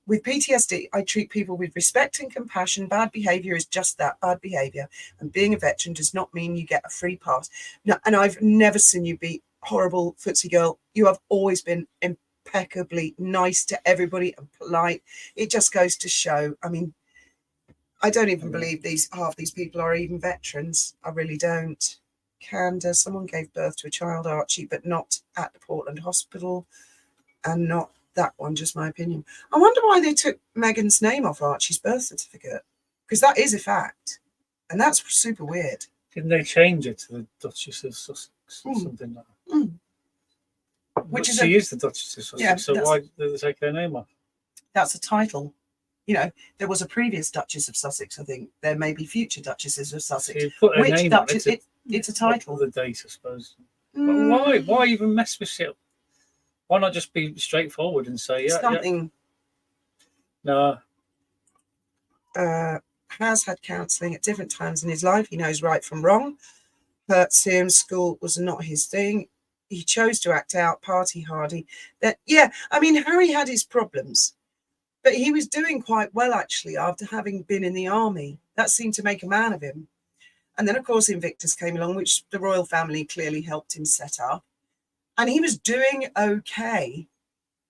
With PTSD, I treat people with respect and compassion. Bad behaviour is just that, bad behaviour. And being a veteran does not mean you get a free pass. No, and I've never seen you be horrible, footsie girl. You have always been impeccably nice to everybody and polite. It just goes to show. I mean, I don't even believe half these people are even veterans. I really don't. Candace, someone gave birth to a child, Archie, but not at the Portland hospital, and not that one, just my opinion. I wonder why they took Meghan's name off Archie's birth certificate, because that is a fact, and that's super weird. Didn't they change it to the Duchess of Sussex or something like that? Which is she is the Duchess of Sussex, yeah, so why did they take her name off? That's a title. You know, there was a previous Duchess of Sussex. I think there may be future Duchesses of Sussex. So put her Which name Duchess? on it, It's a title. The date, I suppose. But why even mess with shit? Why not just be straightforward and say, yeah, something? Yeah. No. Has had counselling at different times in his life. He knows right from wrong. Hurts him. School was not his thing. He chose to act out, party hardy. I mean, Harry had his problems. But he was doing quite well, actually, after having been in the army. That seemed to make a man of him. And then, of course, Invictus came along, which the royal family clearly helped him set up. And he was doing okay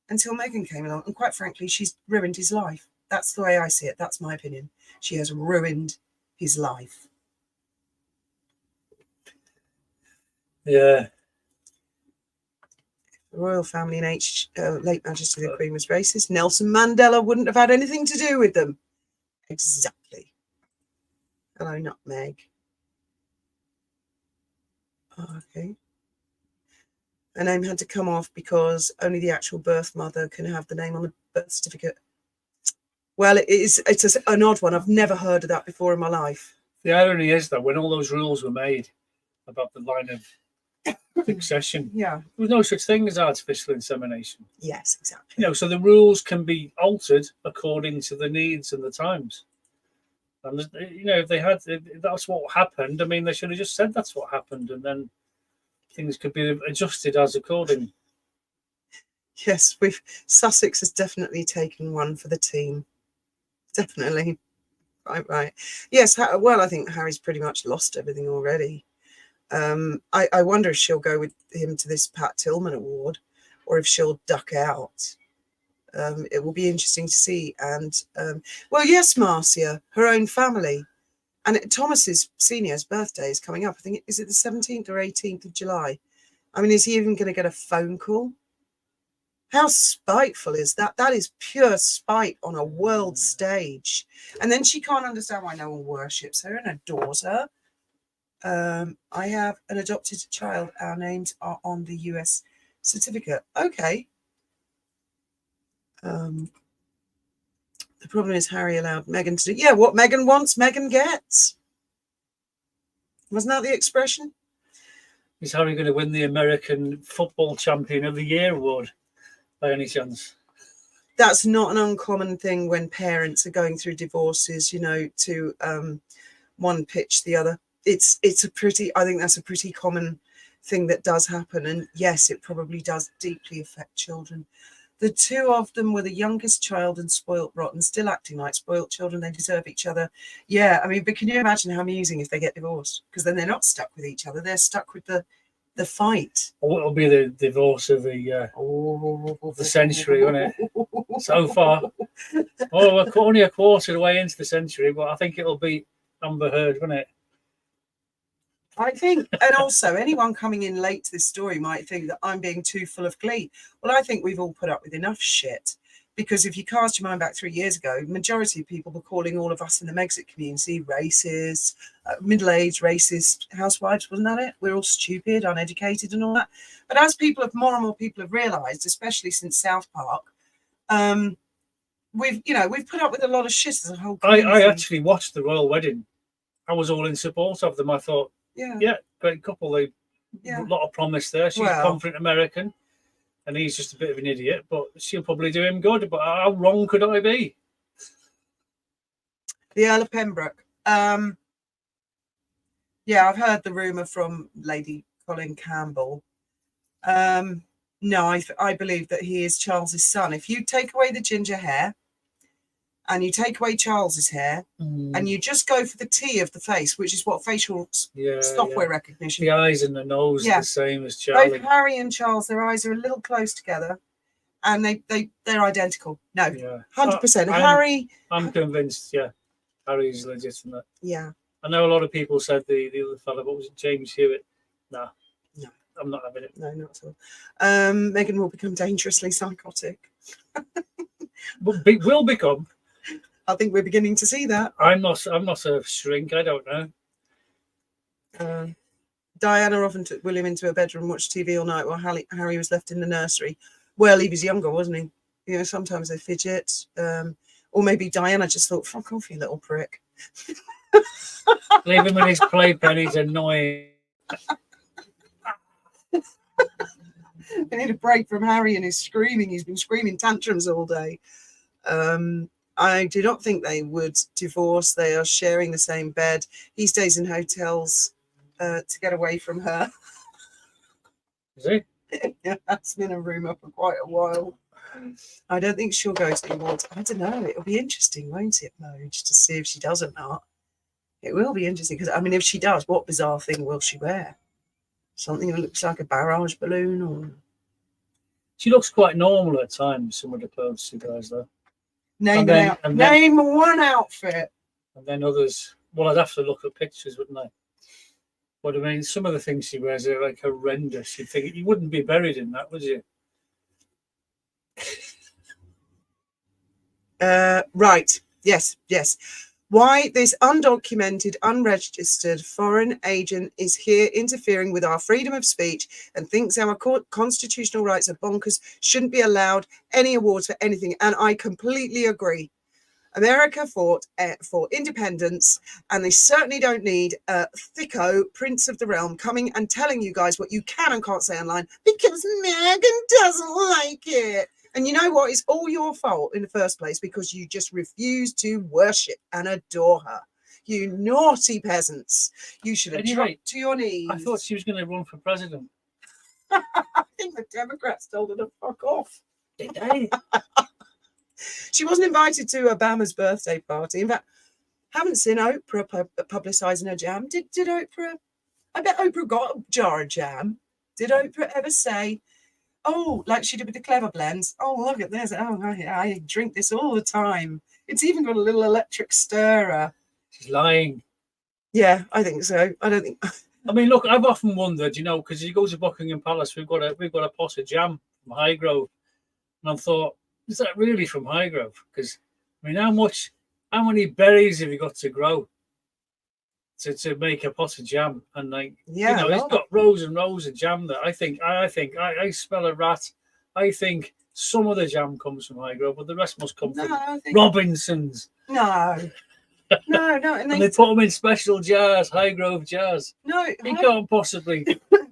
until Meghan came along. And quite frankly, she's ruined his life. That's the way I see it. That's my opinion. She has ruined his life. Yeah. The royal family and late Majesty the Queen was racist. Nelson Mandela wouldn't have had anything to do with them. Exactly. Hello, Nutmeg. Okay. Her name had to come off because only the actual birth mother can have the name on the birth certificate. Well, it's an odd one. I've never heard of that before in my life. The irony is that when all those rules were made about the line of succession, yeah, there was no such thing as artificial insemination. Yes, exactly. You know, so the rules can be altered according to the needs and the times. And you know, if that's what happened, I mean, they should have just said that's what happened, and then things could be adjusted as according. Yes, Sussex has definitely taken one for the team. Definitely. Right. Yes, well, I think Harry's pretty much lost everything already. I wonder if she'll go with him to this Pat Tillman award, or if she'll duck out. It will be interesting to see. And well, yes, Marcia, her own family, and Thomas's senior's birthday is coming up. I think is it the 17th or 18th of July. I mean, is he even going to get a phone call? How spiteful is that? That is pure spite on a world stage. And then she can't understand why no one worships her and adores her. I have an adopted child. Our names are on the US certificate. Okay. The problem is Harry allowed Meghan to do. Yeah, what Meghan wants, Meghan gets. Wasn't that the expression? Is Harry going to win the American Football Champion of the Year award by any chance? That's not an uncommon thing when parents are going through divorces, you know, to one pitch the other. It's a pretty, I think that's a pretty common thing that does happen. And yes, it probably does deeply affect children. The two of them were the youngest child and spoilt rotten, still acting like spoilt children. They deserve each other. Yeah, I mean, but can you imagine how amusing if they get divorced? Because then they're not stuck with each other. They're stuck with the fight. Oh, it'll be the divorce of the century, won't it? So far. Oh, we're only a quarter of the way into the century, but I think it'll be Amber Heard, won't it? I think, and also anyone coming in late to this story might think that I'm being too full of glee. Well, I think we've all put up with enough shit. Because if you cast your mind back 3 years ago, majority of people were calling all of us in the Megxit community racist, middle-aged, racist housewives, wasn't that it? We're all stupid, uneducated and all that. But as more and more people have realised, especially since South Park, we've put up with a lot of shit as a whole community. I actually watched the royal wedding. I was all in support of them. I thought, yeah, great couple. A lot of promise there. She's a confident American. And he's just a bit of an idiot, but she'll probably do him good. But how wrong could I be? The Earl of Pembroke. Yeah, I've heard the rumour from Lady Colin Campbell. No, I believe that he is Charles's son. If you take away the ginger hair and you take away Charles's hair and you just go for the T of the face, which is what facial software recognition. The eyes and the nose are the same as Charlie. Both Harry and Charles, their eyes are a little close together and they're identical. No, 100%. Harry... I'm convinced, Harry's legitimate. Yeah. I know a lot of people said the other fellow, what was it, James Hewitt? No, I'm not having it. No, not at all. Meghan will become dangerously psychotic. But will become... I think we're beginning to see that. I'm not a shrink. I don't know. Diana often took William into her bedroom and watched TV all night while Harry was left in the nursery. Well, he was younger, wasn't he? You know, sometimes they fidget. Or maybe Diana just thought, fuck off, you little prick. Leave him with his playpen. He's annoying. I need a break from Harry and his screaming. He's been screaming tantrums all day. I do not think they would divorce. They are sharing the same bed. He stays in hotels to get away from her. Is he? Yeah, that's been a rumour for quite a while. I don't think she'll go to the awards. I don't know. It'll be interesting, won't it, Moj, to see if she does or not. It will be interesting because, I mean, if she does, what bizarre thing will she wear? Something that looks like a barrage balloon, or... She looks quite normal at times, some of the clothes she wears, though. Name one outfit. And then others. Well, I'd have to look at pictures, wouldn't I? But I mean, some of the things she wears are like horrendous. You'd think you wouldn't be buried in that, would you? Right. Yes. Why this undocumented, unregistered foreign agent is here interfering with our freedom of speech and thinks our constitutional rights are bonkers, shouldn't be allowed any awards for anything. And I completely agree. America fought for independence, and they certainly don't need a thicko prince of the realm coming and telling you guys what you can and can't say online because Meghan doesn't like it. And you know what? It's all your fault in the first place because you just refuse to worship and adore her. You naughty peasants. You should have dropped to your knees. I thought she was going to run for president. I think the Democrats told her to fuck off. Did they? She wasn't invited to Obama's birthday party. In fact, haven't seen Oprah publicising her jam. Did Oprah? I bet Oprah got a jar of jam. Did Oprah ever say, oh, like she did with the Clever Blends? Oh, look at this. Oh, I drink this all the time. It's even got a little electric stirrer. She's lying. Yeah, I think so. I mean, look, I've often wondered, you know, because you go to Buckingham Palace, we've got a pot of jam from Highgrove, and I thought, is that really from Highgrove? Because I mean, how many berries have you got to grow to make a pot of jam? And like, Yeah, you know, a it's lot. got rows and rows of jam there. I smell a rat. I think some of the jam comes from Highgrove, but the rest must come from I think Robinson's. no. And And they put them in special jars, Highgrove jars. no, You can't possibly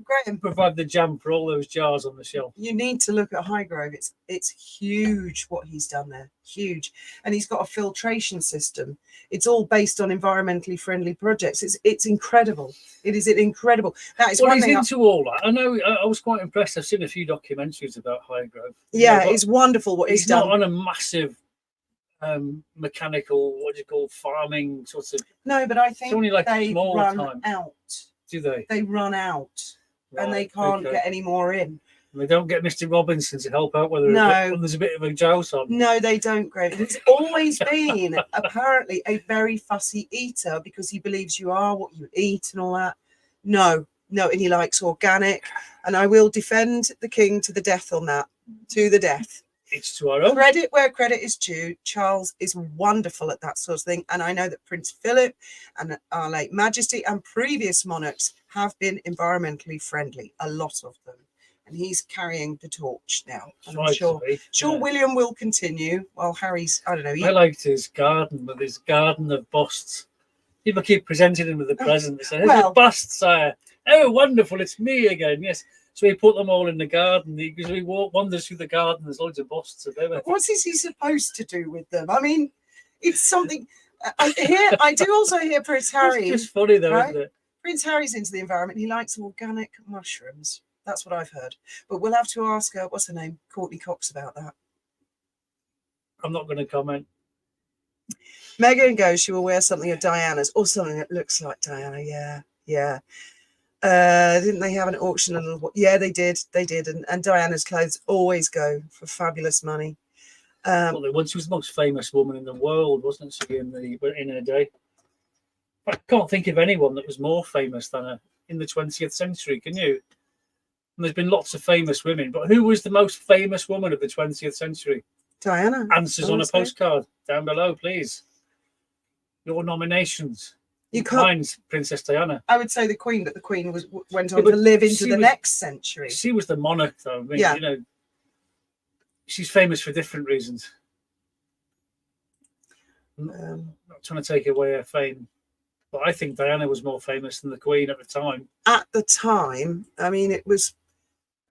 Graham, provide the jam for all those jars on the shelf. you need to look at Highgrove. It's huge what he's done there, huge, and he's got a filtration system. It's all based on environmentally friendly projects. It's incredible. It is incredible. That is Well, one he's thing. into all that. I know. I was quite impressed. I've seen a few documentaries about Highgrove. Yeah, it's wonderful what he's he's done. not on a massive mechanical, what do you call, farming sort of. No, but I think It's only like they small run time. out. Do they? They run out, and they Right, can't okay. get any more in. And they don't get Mr. Robinson to help out when there's a bit of a drought on. No, they don't, Graham. He's always been apparently a very fussy eater because he believes you are what you eat and all that. No, and he likes organic, and I will defend the king to the death on that, to the death. It's to our own. Credit where credit is due. Charles is wonderful at that sort of thing, and I know that Prince Philip and Our Late Majesty and previous monarchs have been environmentally friendly, a lot of them. And he's carrying the torch now. And I'm sure William will continue while Harry's, I don't know. I liked his garden with his garden of busts. People keep presenting him with a present. They say, "Here's a bust, sire. Oh, wonderful, it's me again." Yes. So he put them all in the garden. He wanders through the garden. There's loads of busts of everything. What is he supposed to do with them? I mean, it's something. I do also hear Prince Harry. It's just funny though, right? isn't it? Prince Harry's into the environment. He likes organic mushrooms. That's what I've heard. But we'll have to ask her, what's her name? Courtney Cox about that. I'm not going to comment. Meghan goes, she will wear something of Diana's or something that looks like Diana. Yeah. Didn't they have an auction? Yeah, they did. And Diana's clothes always go for fabulous money. Well, she was the most famous woman in the world, wasn't she, in her day? I can't think of anyone that was more famous than her in the 20th century, can you? And there's been lots of famous women, but who was the most famous woman of the 20th century? Diana. Answers on a postcard down below, please. Your nominations. Mine's Princess Diana. I would say the Queen, but the Queen went on to live into the next century. She was the monarch, though. I mean, you know, she's famous for different reasons. I'm not trying to take away her fame, but I think Diana was more famous than the Queen at the time. At the time, I mean, it was.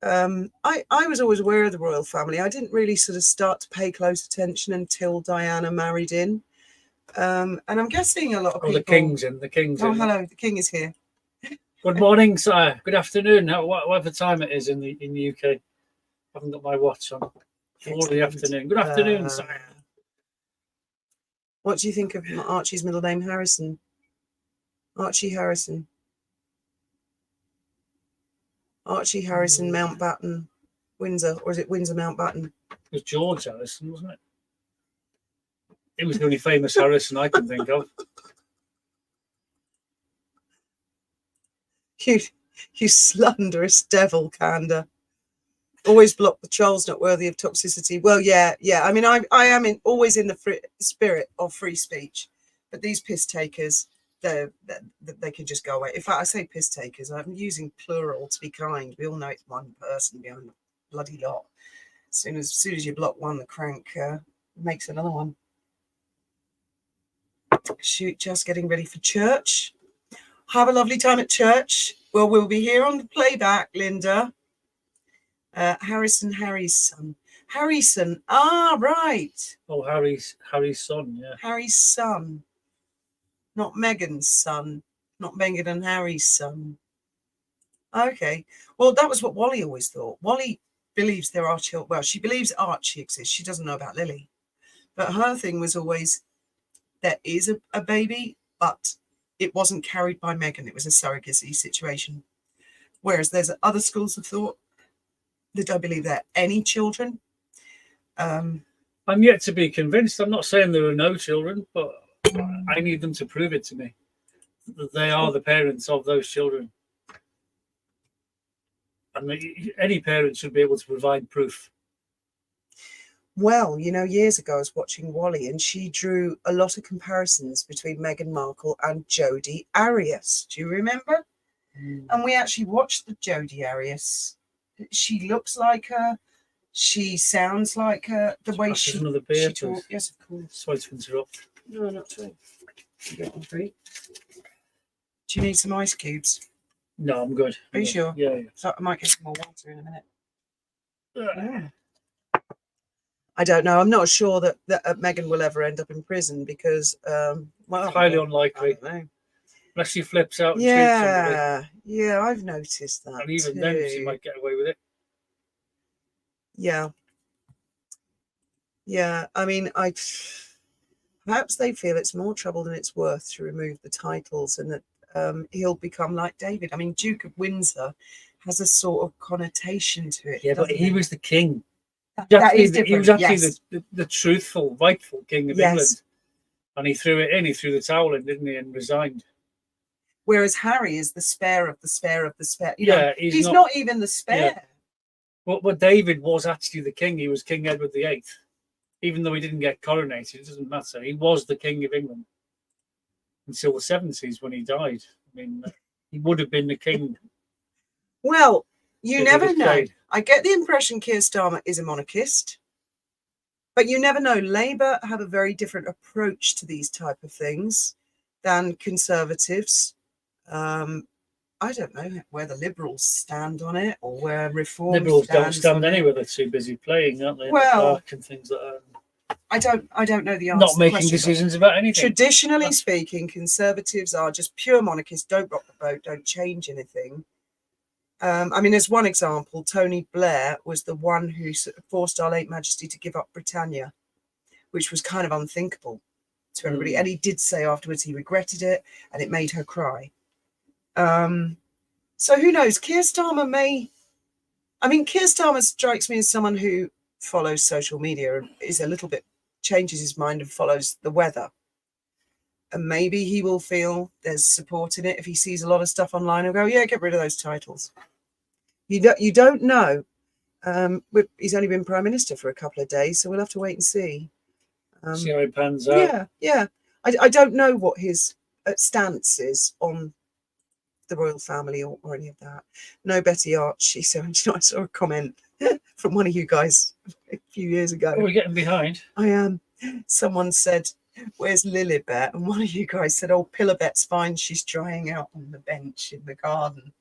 I was always aware of the royal family. I didn't really sort of start to pay close attention until Diana married in. And I'm guessing a lot of people. The king's in. The king's in. Oh, hello. The king is here. Good morning, sire. Good afternoon. Whatever time it is in the UK. I haven't got my watch on. 4 in the afternoon. Good afternoon, sire. What do you think of Archie's middle name, Harrison? Archie Harrison. Archie Harrison, Mountbatten, Windsor, or is it Windsor Mountbatten? It was George Harrison, wasn't it? It was the only famous Harrison I can think of. You slanderous devil, Canda. Always block the Charles not worthy of toxicity. Well, yeah. I mean, I am always in the spirit of free speech, but these piss takers, they can just go away. In fact, I say piss takers. I'm using plural to be kind. We all know it's one person behind the bloody lot. As soon as you block one, the crank makes another one. Shoot, just getting ready for church. Have a lovely time at church. Well, we'll be here on the playback, Linda. Harry's son. Harrison. Ah, right. Oh, Harry's son, yeah. Harry's son. Not Meghan's son. Not Meghan and Harry's son. Okay. Well, that was what Wally always thought. Wally believes there are children. Well, she believes Archie exists. She doesn't know about Lily. But her thing was always there is a baby, but it wasn't carried by Meghan. It was a surrogacy situation. Whereas there's other schools of thought that don't believe there are any children. I'm yet to be convinced. I'm not saying there are no children, but I need them to prove it to me that they are the parents of those children. I mean, any parent should be able to provide proof. Well, years ago I was watching Wally, and she drew a lot of comparisons between Meghan Markle and Jodie Arias. Do you remember? And we actually watched the Jodie Arias. She looks like her. She sounds like her. The way she talks. Yes, of course. Sorry to interrupt. No, not at all. Do you need some ice cubes? No, I'm good. Are you sure? Yeah. So I might get some more water in a minute. Yeah. I don't know. I'm not sure that Meghan will ever end up in prison because, well, highly unlikely. I don't know. Unless she flips out and shoots somebody. Yeah, I've noticed that. And even then, she might get away with it. Yeah. I mean, perhaps they feel it's more trouble than it's worth to remove the titles, and that he'll become like David. I mean, Duke of Windsor has a sort of connotation to it. Yeah, but he was the king. That is different. He was actually the truthful, rightful king of England. And he threw it in. He threw the towel in, didn't he, and resigned. Whereas Harry is the spare of the spare of the spare. He's not even the spare. Yeah. But David was actually the king. He was King Edward VIII. Even though he didn't get coronated, it doesn't matter. He was the king of England until the 70s when he died. I mean, he would have been the king. Well, you never know. I get the impression Keir Starmer is a monarchist, but you never know. Labour have a very different approach to these type of things than Conservatives. I don't know where the Liberals stand on it, or where Reform Liberals don't stand anywhere. They're too busy playing, aren't they? Well, and things like that. I don't know the answer. Not making decisions about anything. Traditionally speaking, Conservatives are just pure monarchists. Don't rock the boat. Don't change anything. I mean, as one example, Tony Blair was the one who forced Our Late Majesty to give up Britannia, which was kind of unthinkable to everybody. And he did say afterwards he regretted it, and it made her cry. So who knows? Keir Starmer Keir Starmer strikes me as someone who follows social media and is a little bit, changes his mind and follows the weather. And maybe he will feel there's support in it if he sees a lot of stuff online and go, yeah, get rid of those titles. You don't know. He's only been Prime Minister for a couple of days, so we'll have to wait and see. See how it pans out. Yeah. I don't know what his stance is on the royal family or any of that. No Betty Archie. So I saw a comment from one of you guys a few years ago. Oh, we're getting behind. I am. Someone said, where's Lilibet? And one of you guys said, oh, Pillabet's fine. She's drying out on the bench in the garden.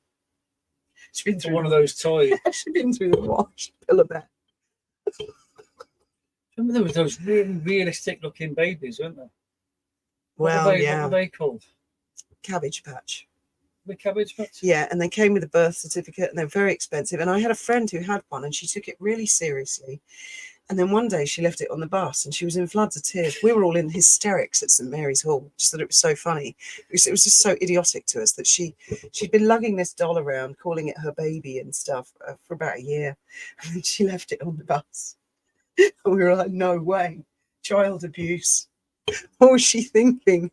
She's been through one of those toys. She's been through the wash, Pillabet. Remember there was those really realistic looking babies, weren't there? Well, what were they called? Cabbage Patch. The Cabbage Patch? Yeah, and they came with a birth certificate, and they're very expensive. And I had a friend who had one, and she took it really seriously. And then one day she left it on the bus, and she was in floods of tears. We were all in hysterics at St Mary's Hall, just that it was so funny. It was just so idiotic to us that she'd been lugging this doll around, calling it her baby and stuff for about a year. And then she left it on the bus. And we were like, no way, child abuse. What was she thinking?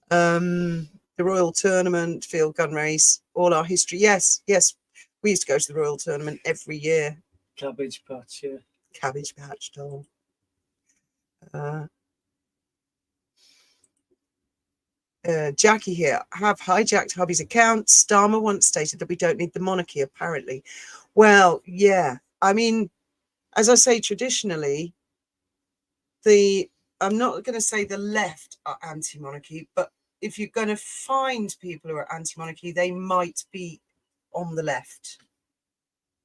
The Royal Tournament, field gun race, all our history. Yes. We used to go to the Royal Tournament every year. Cabbage Patch, yeah. Cabbage Patch doll. Jackie here. Have hijacked hubby's account. Starmer once stated that we don't need the monarchy, apparently. Well, yeah. I mean, as I say, traditionally, I'm not going to say the left are anti-monarchy, but if you're going to find people who are anti-monarchy, they might be on the left.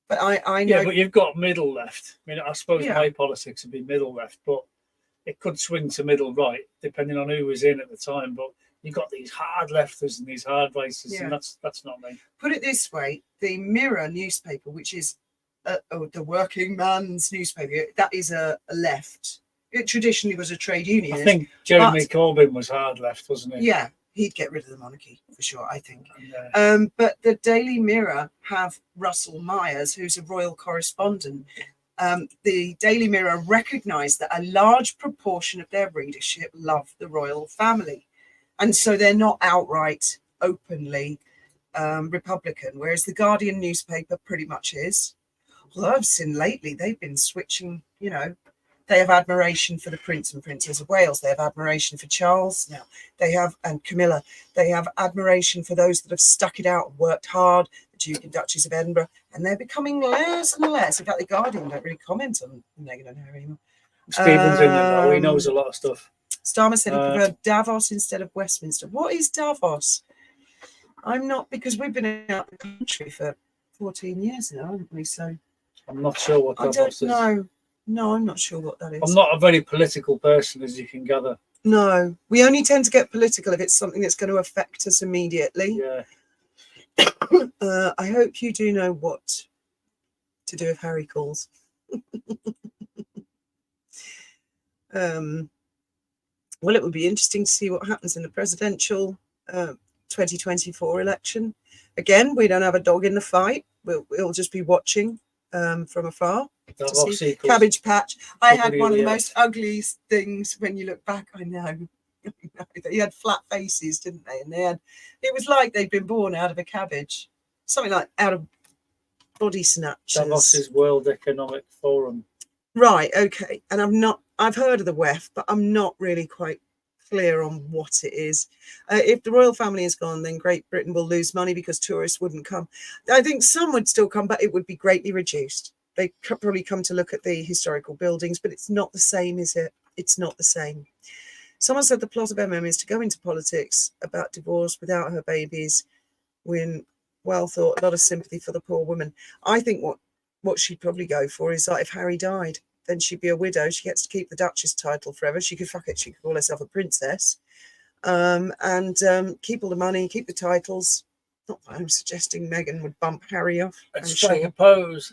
But I know. Yeah, but you've got middle left. I mean, I suppose my politics would be middle left, but it could swing to middle right, depending on who was in at the time. But you've got these hard lefters and these hard racists, and that's not me. Put it this way, the Mirror newspaper, which is the working man's newspaper, that is a left. It traditionally was a trade union. I think Jeremy Corbyn was hard left, wasn't he? Yeah, he'd get rid of the monarchy for sure, I think. But the Daily Mirror have Russell Myers, who's a royal correspondent. The Daily Mirror recognised that a large proportion of their readership love the royal family. And so they're not outright, openly Republican, whereas the Guardian newspaper pretty much is. Although I've seen lately they've been switching, you know, they have admiration for the Prince and Princess of Wales. They have admiration for Charles now. They have, and Camilla, they have admiration for those that have stuck it out and worked hard, the Duke and Duchess of Edinburgh, and they're becoming less and less. In fact, the Guardian don't really comment on Meghan and Harry anymore. Stephen's in there though. He knows a lot of stuff. Starmer said he preferred Davos instead of Westminster. What is Davos? I'm not, because we've been out of the country for 14 years now, haven't we? So I'm not sure what Davos is. I don't know. No, I'm not sure what that is. I'm not a very political person, as you can gather. No, we only tend to get political if it's something that's going to affect us immediately. Yeah. I hope you do know what to do if Harry calls. Well, it would be interesting to see what happens in the presidential 2024 election. Again, we don't have a dog in the fight. We'll just be watching from afar. Cabbage Patch. I had one of the most ugliest things when you look back. I know. They had flat faces, didn't they? And it was like they'd been born out of a cabbage. Something like out of body snatchers. Davos's World Economic Forum. Right, okay. And I've heard of the WEF, but I'm not really quite clear on what it is. If the royal family is gone, then Great Britain will lose money because tourists wouldn't come. I think some would still come, but it would be greatly reduced. They could probably come to look at the historical buildings, but it's not the same, is it? It's not the same. Someone said the plot of MM is to go into politics about divorce without her babies. Win, well thought, a lot of sympathy for the poor woman. I think what she'd probably go for is that if Harry died, then she'd be a widow. She gets to keep the Duchess title forever. She could fuck it. She could call herself a princess, and keep all the money, keep the titles. Not that I'm suggesting Meghan would bump Harry off. Let's strike a pose.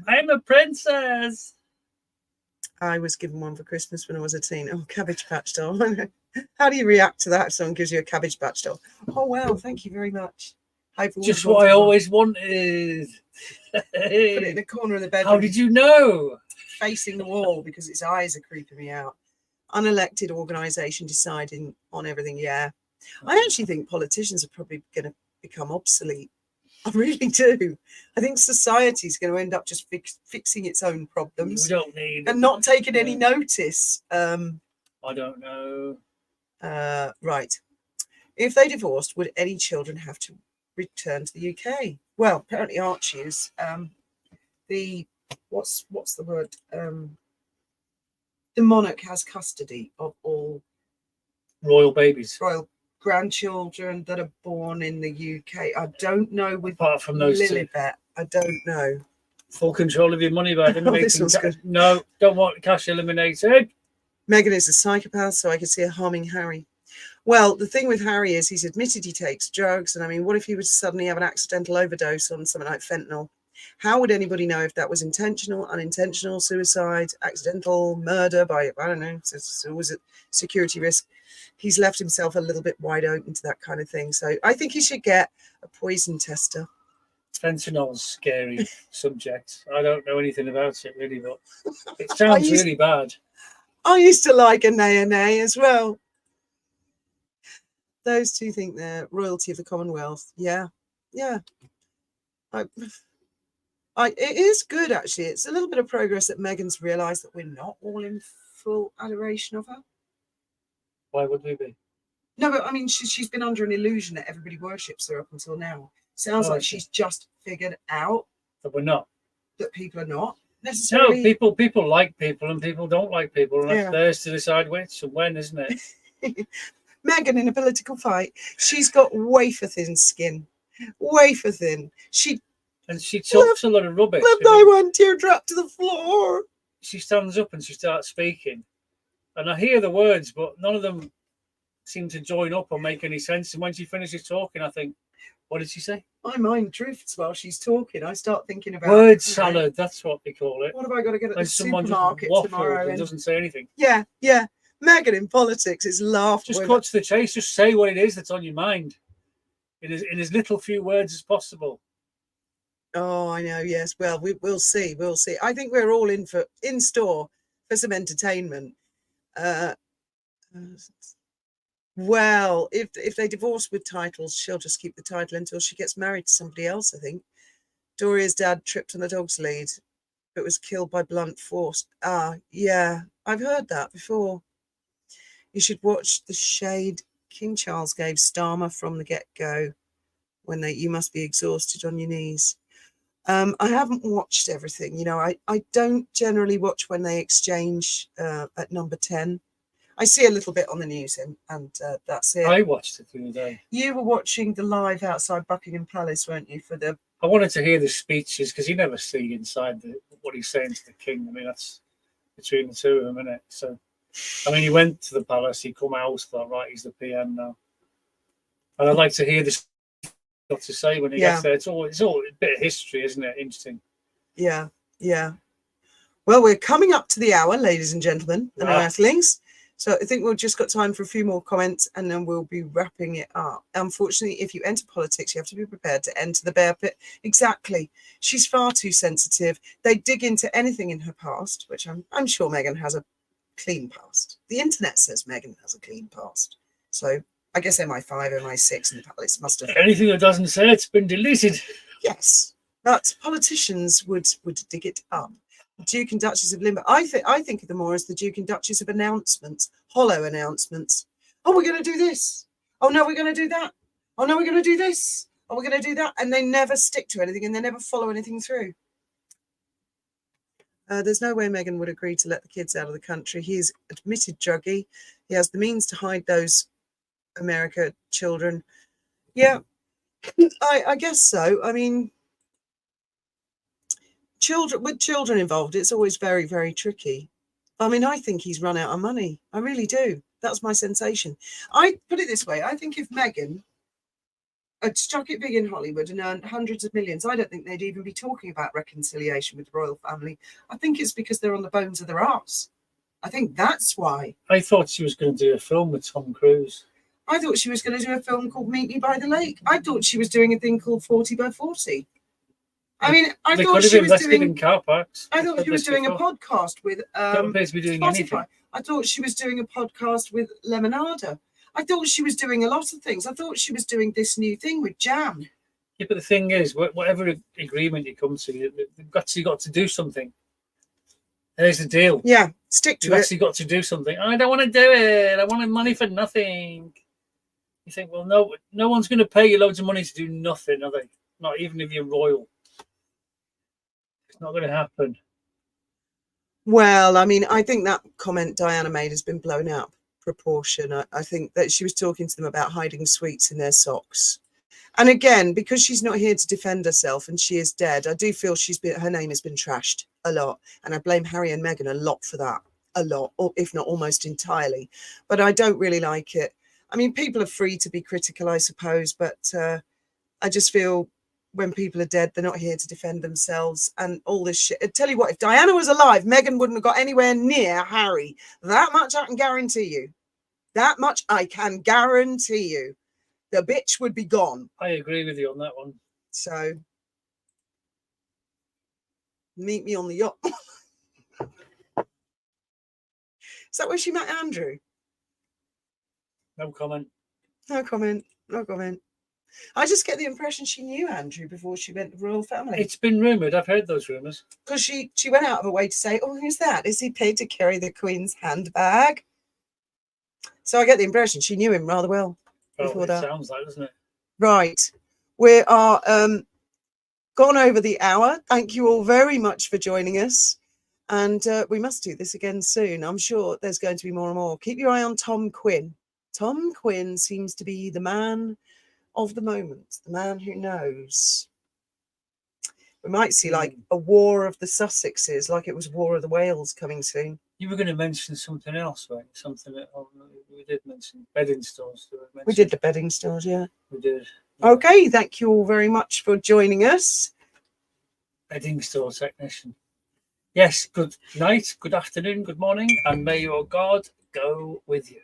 I'm a princess. I was given one for Christmas when I was a teen. Oh, Cabbage Patch doll. How do you react to that if someone gives you a Cabbage Patch doll? Oh, wow. Thank you very much. Just what I always wanted. Put it in the corner of the bedroom. How did you know? Facing the wall because its eyes are creeping me out. Unelected organisation deciding on everything. Yeah. I actually think politicians are probably going to become obsolete. I really do. I think society's going to end up just fixing its own problems. We don't need and not taking any notice. I don't know. Right. If they divorced, would any children have to return to the UK? Well, apparently Archie is what's the word? The monarch has custody of all royal babies, royal grandchildren that are born in the UK. I don't know with apart from those Lilibet. I don't know. Full control of your money by this one's good. No, don't want cash eliminated. Meghan is a psychopath, so I could see her harming Harry. Well, the thing with Harry is he's admitted he takes drugs. And I mean, what if he was to suddenly have an accidental overdose on something like fentanyl? How would anybody know if that was intentional, unintentional, suicide, accidental, murder by, I don't know, so was it security risk? He's left himself a little bit wide open to that kind of thing. So I think he should get a poison tester. Fentanyl's scary subject. I don't know anything about it really, but it sounds really bad. I used to like a nay as well. Those two think they're royalty of the Commonwealth. Yeah. It is good, actually. It's a little bit of progress that Meghan's realised that we're not all in full adoration of her. Why would we be? No, but I mean, she's been under an illusion that everybody worships her up until now. Sounds like she's just figured out that we're not. That people are not necessarily. No, people like people and people don't like people, and that's theirs to decide which and when, isn't it? Meghan in a political fight, she's got wafer thin skin, wafer thin. She talks a lot of rubbish. Left eye one teardrop to the floor. She stands up and she starts speaking, and I hear the words, but none of them seem to join up or make any sense. And when she finishes talking, I think, what did she say? My mind drifts while she's talking. I start thinking about word salad. That's what we call it. What have I got to get at when the supermarket tomorrow? And doesn't say anything. Yeah. Meghan in politics is laughter. Just cut to the chase. Just say what it is that's on your mind in as little few words as possible. Oh, I know. Yes. Well, we'll see. We'll see. I think we're all in store for some entertainment. Well, if they divorce with titles, she'll just keep the title until she gets married to somebody else, I think. Doria's dad tripped on a dog's lead, but was killed by blunt force. Ah, yeah, I've heard that before. You should watch the shade King Charles gave Starmer from the get-go when you must be exhausted on your knees. I haven't watched everything. You know, I don't generally watch when they exchange at number 10. I see a little bit on the news and that's it. I watched it the other day. You were watching the live outside Buckingham Palace, weren't you? I wanted to hear the speeches because you never see inside what he's saying to the king. I mean, that's between the two of them, isn't it? So, I mean, he went to the palace, he come out, thought, right, he's the PM now. And I'd like to hear this got to say when he gets there. It's all a bit of history, isn't it? Interesting. Yeah, yeah. Well, we're coming up to the hour, ladies and gentlemen, and our earthlings. So I think we've just got time for a few more comments and then we'll be wrapping it up. Unfortunately, if you enter politics, you have to be prepared to enter the bear pit. Exactly. She's far too sensitive. They dig into anything in her past, which I'm sure Meghan has a clean past. The internet says Meghan has a clean past. So I guess MI5, MI6 and the palace must have... Anything that doesn't say it's been deleted. Yes, but politicians would dig it up. Duke and Duchess of Limbo. I think of them more as the Duke and Duchess of announcements, hollow announcements. Oh, we're going to do this. Oh, no, we're going to do that. Oh, no, we're going to do this. Oh, we're going to do that. And they never stick to anything and they never follow anything through. There's no way Meghan would agree to let the kids out of the country. He's admitted druggie. He has the means to hide those America children. Yeah, I guess so. I mean... With children involved, it's always very, very tricky. I mean, I think he's run out of money. I really do. That's my sensation. I put it this way. I think if Meghan had struck it big in Hollywood and earned hundreds of millions, I don't think they'd even be talking about reconciliation with the royal family. I think it's because they're on the bones of their arse. I think that's why. I thought she was going to do a film with Tom Cruise. I thought she was going to do a film called Meet Me by the Lake. I thought she was doing a thing called 40 by 40. I mean, I thought she was doing car parks. I thought she was doing a podcast with Don't appear to be doing anything. I thought she was doing a podcast with Lemonada. I thought she was doing a lot of things. I thought she was doing this new thing with Jam. Yeah, but the thing is, whatever agreement you come to, you've got to do something. There's the deal. Yeah, stick to it. You've actually got to do something. I don't want to do it. I wanted money for nothing. You think, well, no one's going to pay you loads of money to do nothing, are they? Not even if you're royal. It's not going to happen. Well, I mean, I think that comment Diana made has been blown out of proportion. I think that she was talking to them about hiding sweets in their socks. And again, because she's not here to defend herself and she is dead, I do feel her name has been trashed a lot. And I blame Harry and Meghan a lot for that. A lot, or if not almost entirely. But I don't really like it. I mean, people are free to be critical, I suppose, but I just feel when people are dead, they're not here to defend themselves and all this shit. I tell you what, if Diana was alive, Meghan wouldn't have got anywhere near Harry. That much I can guarantee you. That much I can guarantee you. The bitch would be gone. I agree with you on that one. So, meet me on the yacht. Is that where she met Andrew? No comment. No comment. No comment. I just get the impression she knew Andrew before she went to the royal family. It's been rumoured. I've heard those rumours. Because she went out of her way to say, oh, who's that? Is he paid to carry the Queen's handbag? So I get the impression she knew him rather well before that. Sounds like, doesn't it? Right. We are gone over the hour. Thank you all very much for joining us. And we must do this again soon. I'm sure there's going to be more and more. Keep your eye on Tom Quinn. Tom Quinn seems to be the man of the moment, the man who knows. We might see like a war of the Sussexes, like it was War of the Wales coming soon. You were going to mention something else, right? Something that we did mention, bedding stores. We did the bedding stores, yeah. We did. Yeah. Okay, thank you all very much for joining us. Bedding store technician. Yes, good night, good afternoon, good morning, and may your God go with you.